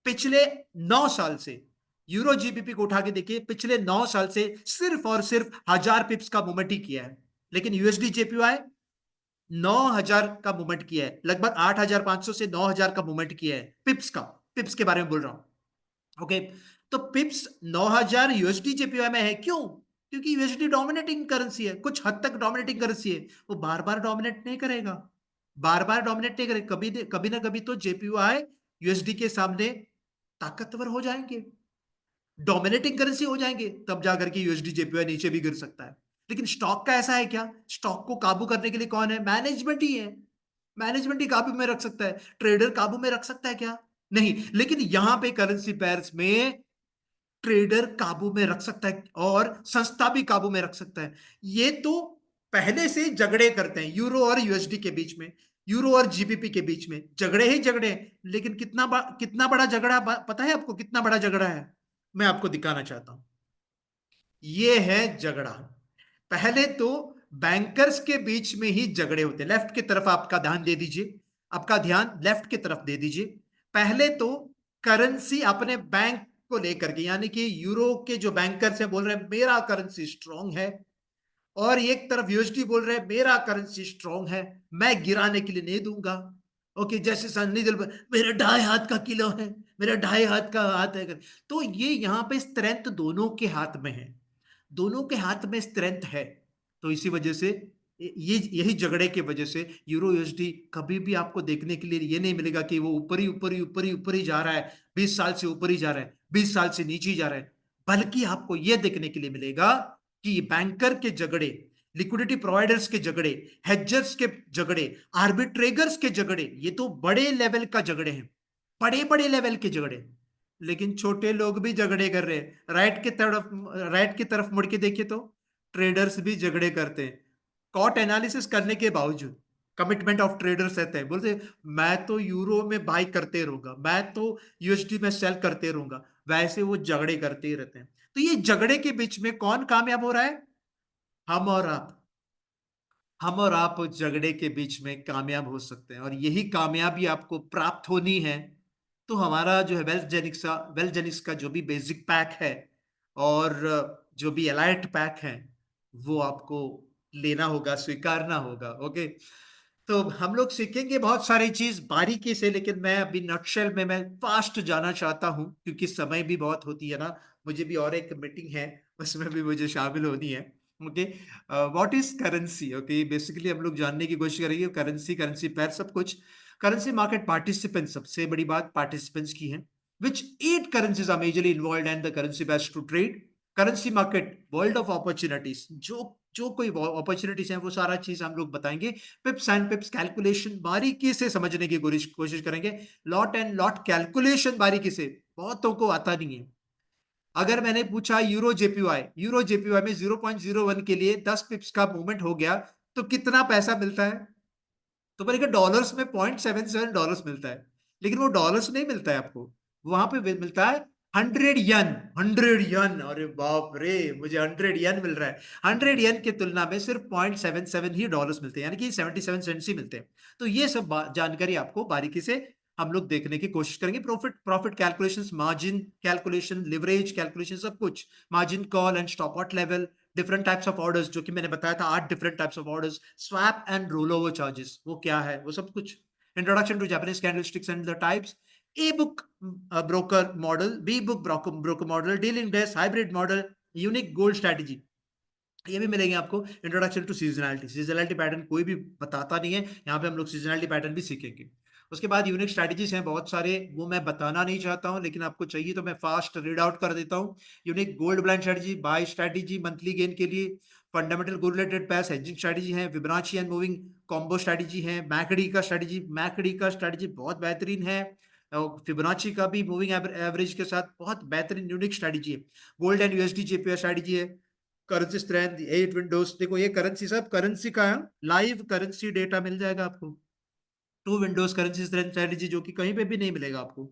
पिछले 9 साल से यूरो जीबीपी को उठा के देखिए, पिछले 9 साल से सिर्फ और सिर्फ 1,000 पिप्स का मूवमेंट ही किया है। लेकिन यूएसडी जेपीवाई 9,000 का मूवमेंट किया है, लगभग 8,500 से 9,000 का मूवमेंट किया है पिप्स का। पिप्स के बारे में बोल रहा हूं, ओके। तो पिप्स 9,000 यूएसडी जेपीवाई में है, क्यों? क्योंकि यूएसडी डोमिनेटिंग करेंसी है, कुछ हद तक डोमिनेटिंग करेंसी है, वो बार बार डोमिनेट नहीं करेगा, बार बार डोमिनेट नहीं करेगा। कभी कभी ना कभी तो जेपीवाई यूएसडी के सामने ताकतवर हो जाएंगे, डोमिनेटिंग करेंसी हो जाएंगे, तब जाकर के यूएसडी जेपीवाई नीचे भी गिर सकता है। लेकिन स्टॉक का ऐसा है क्या? स्टॉक को काबू करने के लिए कौन है? मैनेजमेंट ही है। मैनेजमेंट ही काबू में रख सकता है, ट्रेडर काबू में रख सकता है क्या? नहीं। लेकिन यहां पे करेंसी पेयर्स में ट्रेडर काबू में रख सकता है और संस्था भी काबू में रख सकता है। ये तो पहले से झगड़े करते हैं यूरो और यूएसडी के बीच में, यूरो और जीबीपी के बीच में झगड़े ही झगड़े हैं। लेकिन कितना बड़ा झगड़ा, पता है आपको कितना बड़ा झगड़ा है? मैं आपको दिखाना चाहता हूं। ये है झगड़ा। पहले तो बैंकर्स के बीच में ही झगड़े होते हैं। लेफ्ट की तरफ आपका ध्यान दे दीजिए, आपका ध्यान लेफ्ट की तरफ दे दीजिए। पहले तो करेंसी अपने बैंक को लेकर के, यानी कि यूरो के जो बैंकर्स हैं बोल रहे हैं मेरा करेंसी स्ट्रांग है, और एक तरफ यूएसडी बोल रहे हैं मेरा करेंसी स्ट्रांग है, मैं गिराने के लिए नहीं दूंगा। ओके, जैसे सन्नी दिल, मेरा 2.5 हाथ का किलो है, मेरा 2.5 हाथ का हाथ है। तो ये यहाँ पे स्ट्रेंथ दोनों के हाथ में है, दोनों के हाथ में स्ट्रेंथ है। तो इसी वजह से ये यही झगड़े की वजह से यूरो यूएसडी कभी भी आपको देखने के लिए ये नहीं मिलेगा कि वो ऊपर ही ऊपर ही ऊपर ही ऊपर ही जा रहा है, 20 साल से ऊपर ही जा रहा है, 20 साल से नीचे ही जा रहा है। बल्कि आपको यह देखने के लिए मिलेगा कि ये बैंकर के झगड़े, लिक्विडिटी प्रोवाइडर्स के झगड़े, हेजर्स के झगड़े, आर्बिट्रेगर्स के झगड़े, ये तो बड़े लेवल का झगड़े हैं, बड़े बड़े लेवल के झगड़े। लेकिन छोटे लोग भी झगड़े कर रहे हैं। राइट की तरफ मुड़ के देखिए तो ट्रेडर्स भी झगड़े करते हैं, कॉट एनालिसिस करने के बावजूद। कमिटमेंट ऑफ ट्रेडर्स रहते हैं, बोलते हैं, मैं तो यूरो में बाई करते रहूंगा, मैं तो यूएसडी में सेल करते रहूंगा। वैसे वो झगड़े करते ही रहते हैं। तो ये झगड़े के बीच में कौन कामयाब हो रहा है? हम और आप। हम और आप झगड़े के बीच में कामयाब हो सकते हैं, और यही कामयाबी आपको प्राप्त होनी है। तो हमारा जो है वेल्थ जेनिक्स का जो भी बेसिक पैक है और जो भी एलाइट पैक है, वो आपको लेना होगा, स्वीकारना होगा। ओके। तो हम लोग सीखेंगे बहुत सारी चीज बारीकी से, लेकिन मैं अभी नटशेल में मैं फास्ट जाना चाहता हूं, क्योंकि समय भी बहुत होती है ना, मुझे भी और एक मीटिंग है, उसमें भी मुझे शामिल होनी है। Okay. What is currency? Okay, basically हम लोग जानने की कोशिश करेंगे करेंसी, करेंसी पैर, सब कुछ। करेंसी मार्केट पार्टिसिपेंट, सबसे बड़ी बात पार्टिसिपेंट्स की है। Which 8 currencies are majorly involved and the currency pairs to trade. Currency market world of opportunities, जो जो कोई अपॉर्चुनिटीज है वो सारा चीज हम लोग बताएंगे। पिप्स एंड पिप्स कैलकुलेशन बारीकी से समझने की कोशिश करेंगे। लॉट एंड लॉट कैलकुलेशन बारीकी से, बहुतों को आता नहीं है। अगर मैंने पूछा यूरो जेपीवाई में 0.01 के लिए 10 पिप्स का मूवमेंट हो गया तो कितना पैसा मिलता है? तो बोलेगा डॉलर्स में $0.77 मिलता है। लेकिन वो डॉलर्स नहीं मिलता है आपको, वहां पे मिलता है 100 येन। 100 येन, अरे बाप रे, मुझे 100 येन मिल रहा है। 100 येन की तुलना में सिर्फ 0.77 ही डॉलर्स मिलते हैं, यानी कि 77 सेंट्स ही मिलते हैं। तो ये सब जानकारी आपको बारीकी से हम लोग देखने की कोशिश करेंगे। Profit profit calculations, margin calculation, leverage calculation, सब कुछ, margin call and stop out level, different types of orders, जो कि मैंने बताया था 8 different types of orders, swap and roll over charges, वो क्या है, वो सब कुछ। Introduction to Japanese candlesticks and the types, A book broker model, B book broker model, dealing desk, hybrid model, unique gold strategy, ये भी मिलेंगे आपको। Introduction to seasonality, seasonality pattern कोई भी बताता नहीं है, यहाँ पे हम लोग सीजनैलिटी पैटर्न भी सीखेंगे। उसके बाद यूनिक स्ट्रैटेजीज हैं बहुत सारे, वो मैं बताना नहीं चाहता हूँ, लेकिन आपको चाहिए तो मैं फास्ट रीड आउट कर देता हूँ। Unique gold blind strategy, buy strategy monthly gain के लिए, fundamental correlated pairs hedging strategy है, Fibonacci and moving combo strategy है, मैकडी का स्ट्रैटेजी बहुत बेहतरीन है। फिबोनाची का भी मूविंग एवरेज के साथ बहुत बेहतरीन यूनिक स्ट्रैटेजी है। गोल्ड एंड यूएसडी जेपीआई स्ट्रैटेजी है। करेंसी स्ट्रेंथ 8 विंडोज, देखो ये करेंसी सब करेंसी का लाइव करेंसी डेटा मिल जाएगा आपको। 2 विंडोज करेंसी स्ट्रैटेजी जो कि कहीं पे भी नहीं मिलेगा आपको।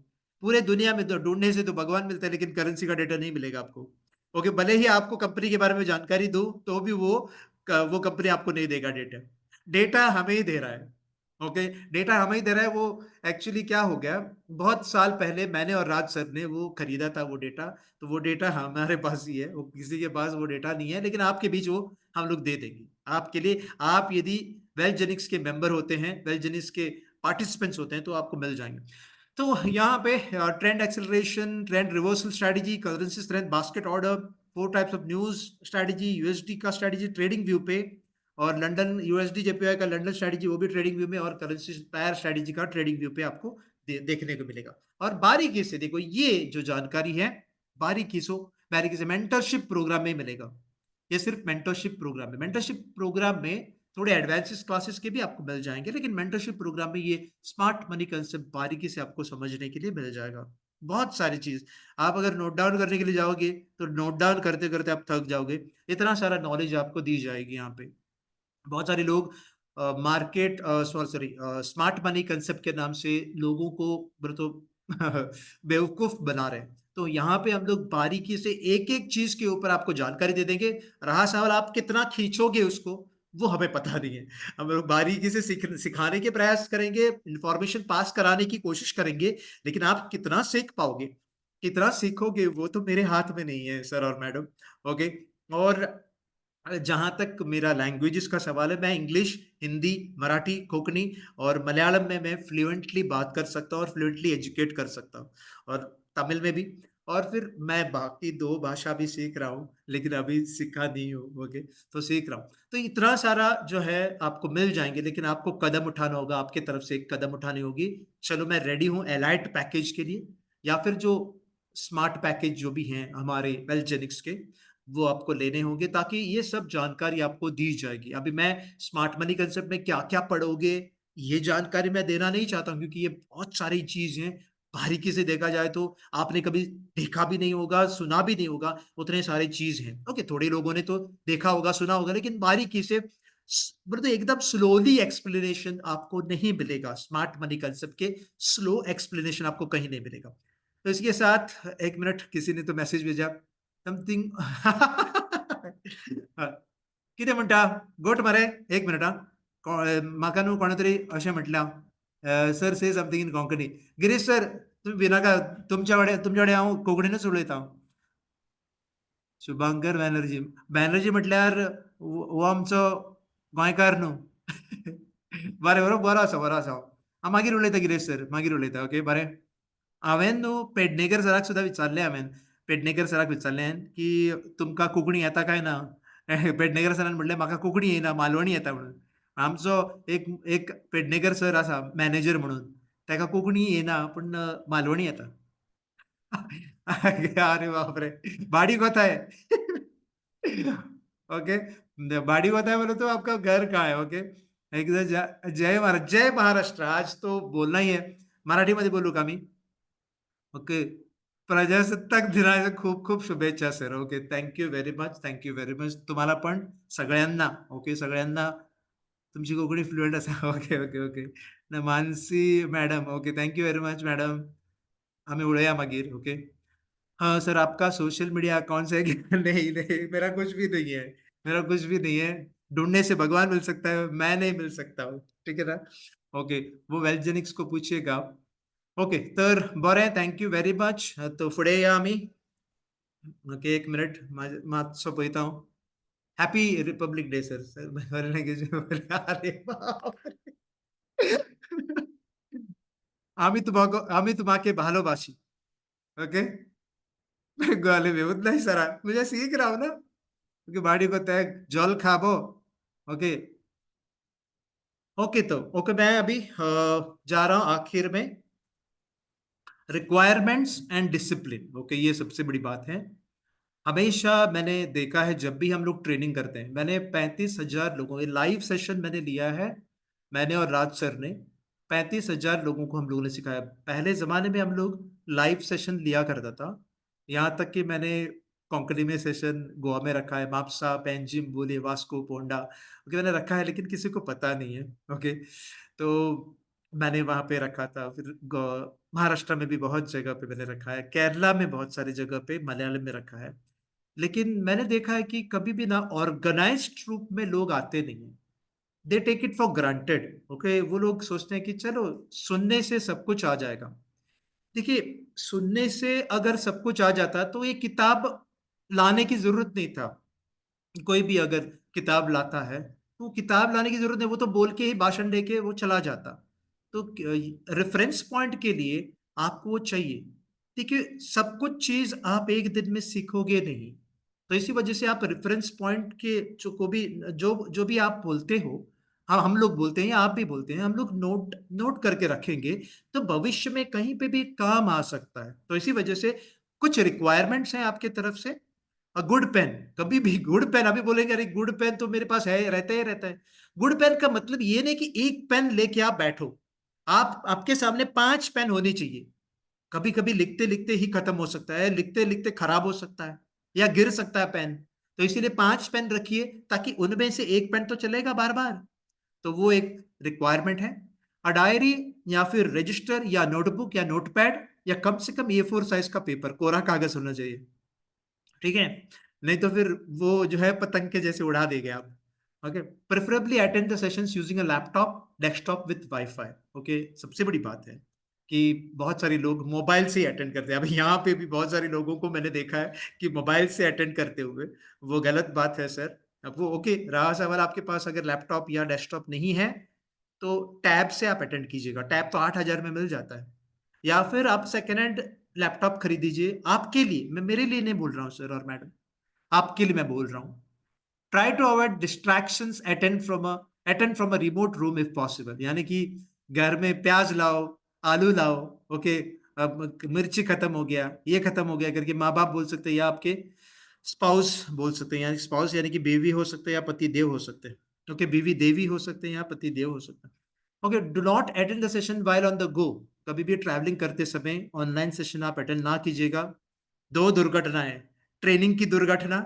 पूरे दुनिया में तो ढूँढने से तो भगवान मिलता है, लेकिन करेंसी का डेटा नहीं मिलेगा आपको। ओके, भले ही आपको कंपनी के बारे में जानकारी दूँ, तो भी वो कंपनी आपको नहीं देगा डेटा। डेटा हमें ही दे रहा है। ओके, डेटा हमें ही दे रहा है। वो एक्चुअली क्या हो गया, बहुत साल पहले मैंने और राज सर ने वो खरीदा था वो डेटा, तो वो डेटा हमारे पास ही है, वो किसी के पास वो डेटा नहीं है, लेकिन आपके बीच वो हम लोग दे देंगे। आपके लिए, आप यदि वेलजेनिक्स के मेंबर होते हैं, वेलजेनिक्स के पार्टिसिपेंट्स होते हैं, तो आपको मिल जाएँगे। तो यहाँ पे trend acceleration, trend reversal strategy, currency strength, basket order, 4 types of news strategy, USD का स्ट्रैटेजी ट्रेडिंग व्यू पे, और लंदन यूएसडी जेपीवाई का लंदन स्ट्रैटेजी वो भी ट्रेडिंग व्यू में, और करेंसी पेयर स्ट्रैटेजी का ट्रेडिंग व्यू पे आपको देखने को मिलेगा। और बारीकी से देखो, ये जो जानकारी है बारीकी से मेंटरशिप प्रोग्राम में मिलेगा। ये सिर्फ मेंटरशिप प्रोग्राम है। मेंटरशिप प्रोग्राम में थोड़े एडवांसेस क्लासेस के भी आपको मिल जाएँगे, लेकिन मेंटरशिप प्रोग्राम में ये स्मार्ट मनी कांसेप्ट बारीकी से आपको समझने के लिए मिल जाएगा। बहुत सारी चीज़, आप अगर नोट डाउन करने के लिए जाओगे, तो नोट डाउन करते-करते आप थक जाओगे। इतना सारा नॉलेज आपको दी जाएगी यहाँ पे। बहुत सारे लोग market sorry smart money concept के नाम से लोगों को बोले तो बेवकूफ़ बना रहे हैं। तो यहाँ पे हम लोग बारीकी से एक-एक चीज़ के ऊपर आपको जानकारी दे देंगे। रहा सवाल आप कितना खींचोगे उसको, वो हमें पता नहीं है। हम लोग बारीकी से सिखाने के प्रयास करेंगे, इन्फॉर्मेशन पास कराने की कोशिश करेंगे, लेकिन आप कितना सीख पाओगे, कितना सीखोगे, वो तो मेरे हाथ में नहीं है सर और मैडम। ओके? और जहाँ तक मेरा लैंग्वेजेस का सवाल है, मैं इंग्लिश, हिंदी, मराठी, कोंकणी और मलयालम में मैं फ्लुएंटली बात कर सकता हूँ और फ्लुएंटली एजुकेट कर सकता हूँ, और तमिल में भी। और फिर मैं बाकी 2 भाषा भी सीख रहा हूँ, लेकिन अभी सीखा नहीं हूँ, ओके, तो सीख रहा हूँ। तो इतना सारा जो है आपको मिल जाएँगे, लेकिन आपको कदम उठाना होगा, आपकी तरफ से एक कदम उठानी होगी। चलो, मैं रेडी हूँ एलाइट पैकेज के लिए, या फिर जो स्मार्ट पैकेज जो भी हैं हमारे वेलजेनिक्स के, वो आपको लेने होंगे, ताकि ये सब जानकारी आपको दी जाएगी। अभी मैं स्मार्ट मनी कांसेप्ट में क्या-क्या पढ़ोगे, ये जानकारी मैं देना नहीं चाहता हूँ, क्योंकि ये बहुत सारी चीज़ हैं। बारीकी से देखा जाए तो आपने कभी देखा भी नहीं होगा, सुना भी नहीं होगा, उतने सारे चीज़ हैं। ओके, थोड़े लोगों ने तो देखा होगा, सुना होगा, लेकिन बारीकी से मतलब एकदम स्लोली एक्सप्लेनेशन आपको नहीं मिलेगा। स्मार्ट मनी कांसेप्ट के स्लो एक्सप्लेनेशन आपको कहीं नहीं मिलेगा। तो इसके साथ 1 मिनट, किसी ने तो मैसेज भेजा समथिंग कितें म्हणटा? गोट मरे, 1 मिनिट हां. म्हाका न्हू कोणेतरी अशें म्हटलां, "sir say something in Konkani." Girish sir, तुमी भिनाका, तुमचे कडेन हांव कोंकणीनूच उलयतां. शुभांकर बॅनर्जी. बॅनर्जी म्हटल्यार हो आमचो गोंयकार न्हू. बरें, बरो आसा, बरो आसा. हांव मागीर उलयतां गिरीश सर, मागीर उलयतां. ओके, बरें. हांवेन न्हू पेडणेकर सराक सुद्दां विचारलें हांवेन. पेडणेकर सराक विचारलें, की "तुमकां कोंकणी येता काय ना?" पेडणेकर सरान म्हणलें, "म्हाका कोंकणी येयना, मालवणी येता" म्हणून. आमचो एक एक पेडणेकर सर आसा मॅनेजर म्हणून. ताका कोंकणी येयना, पूण मालवणी येता. अरे बापरे! बाड़ी कोता है? ओके, बाड़ी कोता है बोले तो आपका घर कहाँ है? ओके. एकदा जय महाराष्ट्र. आज तो बोलना ही आहे. मराठीमध्ये बोलू का मी? ओके. प्रजासत्ताक दिनाच्या खूप-खूप शुभेच्छा sir. Okay. Thank you very much. Thank you very much. तुम्हाला पण सगळ्यांना, ओके, सगळ्यांना तुमची कोंकणी फ्लुएंट असा. Okay, okay, okay. Mansi madam, okay. Thank you very much madam. आम्ही उळया मागीर. ओके. हाँ, सर आपका सोशल मीडिया अकाउंट्स है क्या? नहीं, नहीं, मेरा कुछ भी नहीं है। मेरा कुछ भी नहीं है। ढूँढने से भगवान मिल सकता है, मैं नहीं मिल सकता हूँ। ठीक है ना? ओके. वो वेलजेनिक्स को पूछिएगा आप. ओके. तर बरं, थँक यू व्हेरी मच. तो पुढे या आम्ही. ओके, 1 मिनिट मातसो पळयता हांव. Happy Republic day sir. Sir बरं लँग्वेज. अरे बापरे! आम्ही तुम्हाके भालोबासी. ओके. बेंगली में उतना ही सारा मुझे सीख रहा हूँ ना, क्योंकि बॉडी को तय जल खाबो. ओके. ओके, तो ओके, मैं अभी जा रहा हूँ आखिर में, रिक्वायरमेंट्स एंड डिसिप्लिन. ओके, ये सबसे बड़ी बात है. हमेशा मैंने देखा है, जब भी हम लोग ट्रेनिंग करते हैं, मैंने 35,000 लोगों ये लाइव सेशन मैंने लिया है, मैंने और राज सर ने. 35,000 लोगों को हम लोगों ने सिखाया। पहले ज़माने में हम लोग लाइव सेशन लिया करता था। यहाँ तक कि मैंने कोंकणी में सेशन गोवा में रखा है, माप्सा, पेंजिम, बोले, वास्को, पोंडा ओके मैंने रखा है लेकिन किसी को पता नहीं है, ओके। तो मैंने वहाँ पे रखा था, फिर महाराष्ट्र में भी बहुत जगह पे मैंने रखा है, केरला में बहुत सारी जगह पे मलयालम में रखा है। लेकिन मैंने देखा है कि कभी भी ना ऑर्गेनाइज्ड रूप में लोग आते नहीं हैं। They take it for granted, okay. वो लोग सोचते हैं कि चलो सुनने से सब कुछ आ जाएगा। देखिए, सुनने से अगर सब कुछ आ जाता तो ये किताब लाने की जरूरत नहीं था। कोई भी अगर किताब लाता है तो किताब लाने की जरूरत नहीं, वो तो बोल के ही भाषण दे के वो चला जाता। तो रेफरेंस पॉइंट के लिए आपको वो चाहिए। देखिए, सब कुछ चीज आप एक दिन में सीखोगे नहीं। तो इसी वजह से आप रेफरेंस पॉइंट के जो को भी जो जो भी आप बोलते हो, हाँ हम लोग बोलते हैं या आप भी बोलते हैं, हम लोग नोट नोट करके रखेंगे तो भविष्य में कहीं पे भी काम आ सकता है। तो इसी वजह से कुछ रिक्वायरमेंट्स हैं आपके तरफ से। गुड पेन, कभी भी गुड पेन अभी बोलेंगे अरे गुड पेन तो मेरे पास है, रहता ही रहता है। गुड पेन का मतलब ये नहीं कि एक पेन लेके आप बैठो। आप आपके सामने 5 पेन होनी चाहिए। कभी कभी लिखते लिखते ही खत्म हो सकता है, लिखते लिखते खराब हो सकता है या गिर सकता है पेन। तो इसीलिए 5 पेन रखिए ताकि उनमें से एक पेन तो चलेगा बार बार। तो वो एक रिक्वायरमेंट है। अ डायरी या फिर रजिस्टर या नोटबुक या नोटपैड या कम से कम A4 साइज का पेपर, कोरा कागज होना चाहिए, ठीक है। नहीं तो फिर वो जो है पतंग के जैसे उड़ा देंगे आप। Okay, preferably attend the sessions using a laptop desktop with wifi. Okay, सबसे बड़ी बात है कि बहुत सारे लोग मोबाइल से ही अटेंड करते हैं। अभी यहाँ पे भी बहुत सारे लोगों को मैंने देखा है कि मोबाइल से अटेंड करते हुए, वो गलत बात है सर। अब वो ओके रहा सवाल, आपके पास अगर लैपटॉप या डेस्कटॉप नहीं है तो टैब से आप अटेंड कीजिएगा। टैब तो 8,000 में मिल जाता है। या फिर आप सेकेंड हैंड लैपटॉप खरीद दीजिए आपके लिए। मैं मेरे लिए नहीं बोल रहा हूँ सर और मैडम, आपके लिए मैं बोल रहा हूँ। Try to avoid distractions, attend from a remote room if possible. यानी कि घर में प्याज लाओ, आलू लाओ, ओके। अब मिर्ची खत्म हो गया, ये खत्म हो गया करके माँ बाप बोल सकते हैं या आपके स्पाउस बोल सकते हैं। यानी स्पाउस यानी कि बीवी हो सकते हैं या पति देव हो सकते हैं। ओके, बीवी देवी हो सकते हैं या पति देव हो सकते हैं। Okay, do not attend the session while on the go. कभी भी ट्रैवलिंग करते समय ऑनलाइन सेशन आप अटेंड ना कीजिएगा। दो दुर्घटनाएं, ट्रेनिंग की दुर्घटना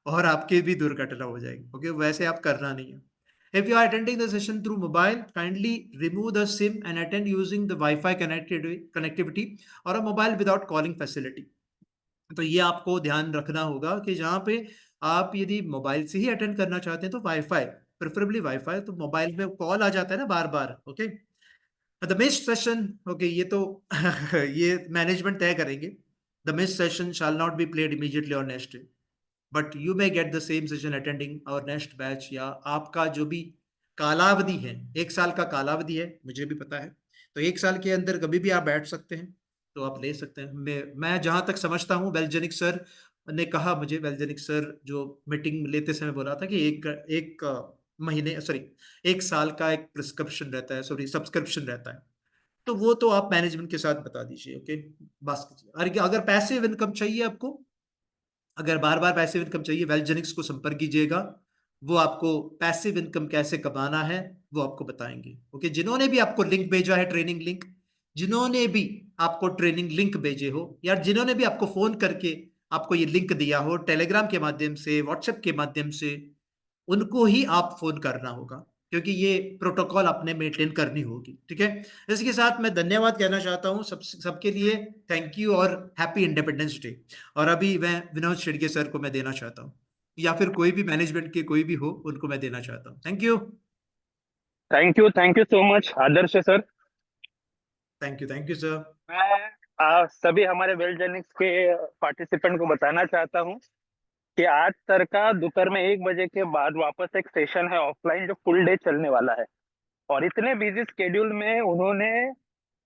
और आपकी भी दुर्घटना हो जाएगी। ओके, वैसे आप करना नहीं है। If you are attending the session through mobile, kindly remove the SIM and attend using the Wi-Fi connectivity or a mobile without calling facility. तो ये आपको ध्यान रखना होगा कि जहाँ पे आप यदि मोबाइल से ही अटेंड करना चाहते हैं तो वाईफाई, प्रेफरेबली वाईफाई। तो मोबाइल में कॉल आ जाता है ना बार बार, okay. The missed session, okay, ये तो ये मैनेजमेंट तय करेंगे। The missed session shall not be played immediately or next day, but you may get the same session attending or next batch. या आपका जो भी कालावधि है, 1 साल का कालावधि है, मुझे भी पता है। तो 1 साल के अंदर कभी भी आप बैठ सकते हैं, तो आप ले सकते हैं। मैं जहां तक समझता हूँ, वेलजेनिक सर ने कहा मुझे, वेलजेनिक सर जो मीटिंग लेते समय बोला था कि एक एक महीने सॉरी 1 साल का एक प्रिस्क्रिप्शन रहता है, सॉरी सब्सक्रिप्शन रहता है। तो वो तो आप मैनेजमेंट के साथ बता दीजिए, ओके। बस अगर पैसिव इनकम चाहिए आपको, अगर बार बार पैसिव इनकम चाहिए, वेलजेनिक्स को संपर्क कीजिएगा। वो आपको पैसिव इनकम कैसे कमाना है वो आपको बताएंगे, ओके। जिन्होंने भी आपको लिंक भेजा है, ट्रेनिंग लिंक, जिन्होंने भी आपको ट्रेनिंग लिंक भेजे हो, या जिन्होंने भी आपको फोन करके आपको ये लिंक दिया हो टेलीग्राम के माध्यम से, व्हाट्सएप के माध्यम से, उनको ही आप फोन करना होगा, क्योंकि ये प्रोटोकॉल आपने मेंटेन करनी होगी, ठीक है। इसके साथ मैं धन्यवाद कहना चाहता हूँ सबके लिए। थैंक यू और हैप्पी इंडिपेंडेंस डे। और अभी मैं विनोद शिर्के सर को मैं देना चाहता हूँ, या फिर कोई भी मैनेजमेंट के कोई भी हो उनको मैं देना चाहता हूँ। Thank you. Thank you so much Adarsh sir. Thank you sir. मैं सभी हमारे वेलजेनिक्स के पार्टिसिपेंट को बताना चाहता हूँ कि आज सर का दोपहर में 1 बजे के बाद वापस एक सेशन है ऑफलाइन जो फुल डे चलने वाला है। और इतने बिजी स्केड्यूल में उन्होंने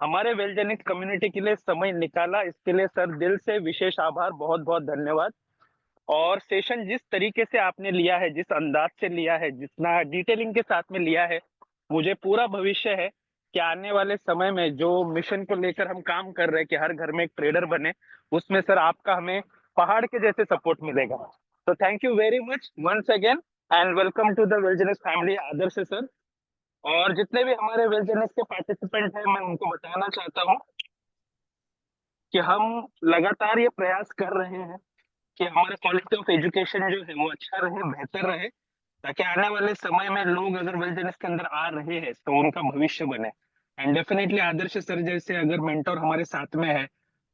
हमारे वेलजेनिक्स कम्युनिटी के लिए समय निकाला, इसके लिए सर दिल से विशेष आभार, बहुत बहुत धन्यवाद। और सेशन जिस तरीके से आपने लिया है, जिस अंदाज से लिया है, जितना डिटेलिंग के साथ में लिया है, मुझे पूरा भविष्य है कि आने वाले समय में जो मिशन को लेकर हम काम कर रहे हैं कि हर घर में एक ट्रेडर बने, उसमें सर आपका हमें पहाड़ के जैसे सपोर्ट मिलेगा। तो thank you very much once again and welcome to the Wealthgenics family Adarsh sir. और जितने भी हमारे वेल जेनिक्स के पार्टिसिपेंट हैं, मैं उनको बताना चाहता हूँ कि हम लगातार ये प्रयास कर रहे हैं कि हमारा क्वालिटी ऑफ एजुकेशन जो है वो अच्छा रहे, बेहतर रहे, ताकि आने वाले समय में लोग अगर वेल जेनिक्स के अंदर आ रहे हैं तो उनका भविष्य बने। एंड डेफिनेटली आदर्श सर जैसे अगर मेंटर हमारे साथ में है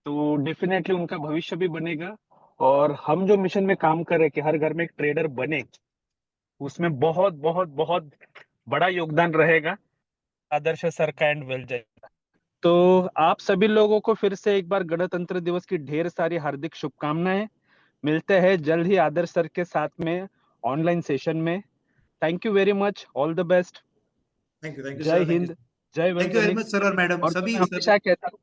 तो डेफिनेटली उनका भविष्य भी बनेगा। और हम जो मिशन में काम कर रहे हैं कि हर घर में एक ट्रेडर बने, उसमें बहुत बहुत बहुत बड़ा योगदान रहेगा आदर्श सर का एंड वेल जेनिक्स। तो आप सभी लोगों को फिर से एक बार गणतंत्र दिवस की ढेर सारी हार्दिक शुभकामनाएं। मिलते हैं जल्द ही आदर्श सर के साथ में ऑनलाइन सेशन में। Thank you very much, all the best. Thank you Jai sir, thank you. Hind, Jai thank you very much Wealthgenics. Sir और मैडम, और जो सभी मैं हमेशा कहता हूँ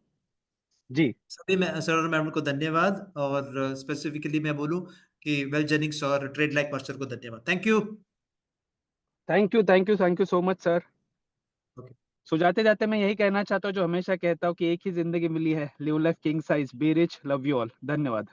जी, सभी मैं सर और मैडम को धन्यवाद, और स्पेसिफिकली मैं बोलूँ कि वेल जेनिक्स और ट्रेड लाइक मास्टर को धन्यवाद। Thank you. Thank you so much sir. Okay. So जाते जाते मैं यही कहना चाहता हूँ जो हमेशा कहता हूँ कि एक ही जिंदगी मिली है, live life king size, be rich, love you all. धन्यवाद।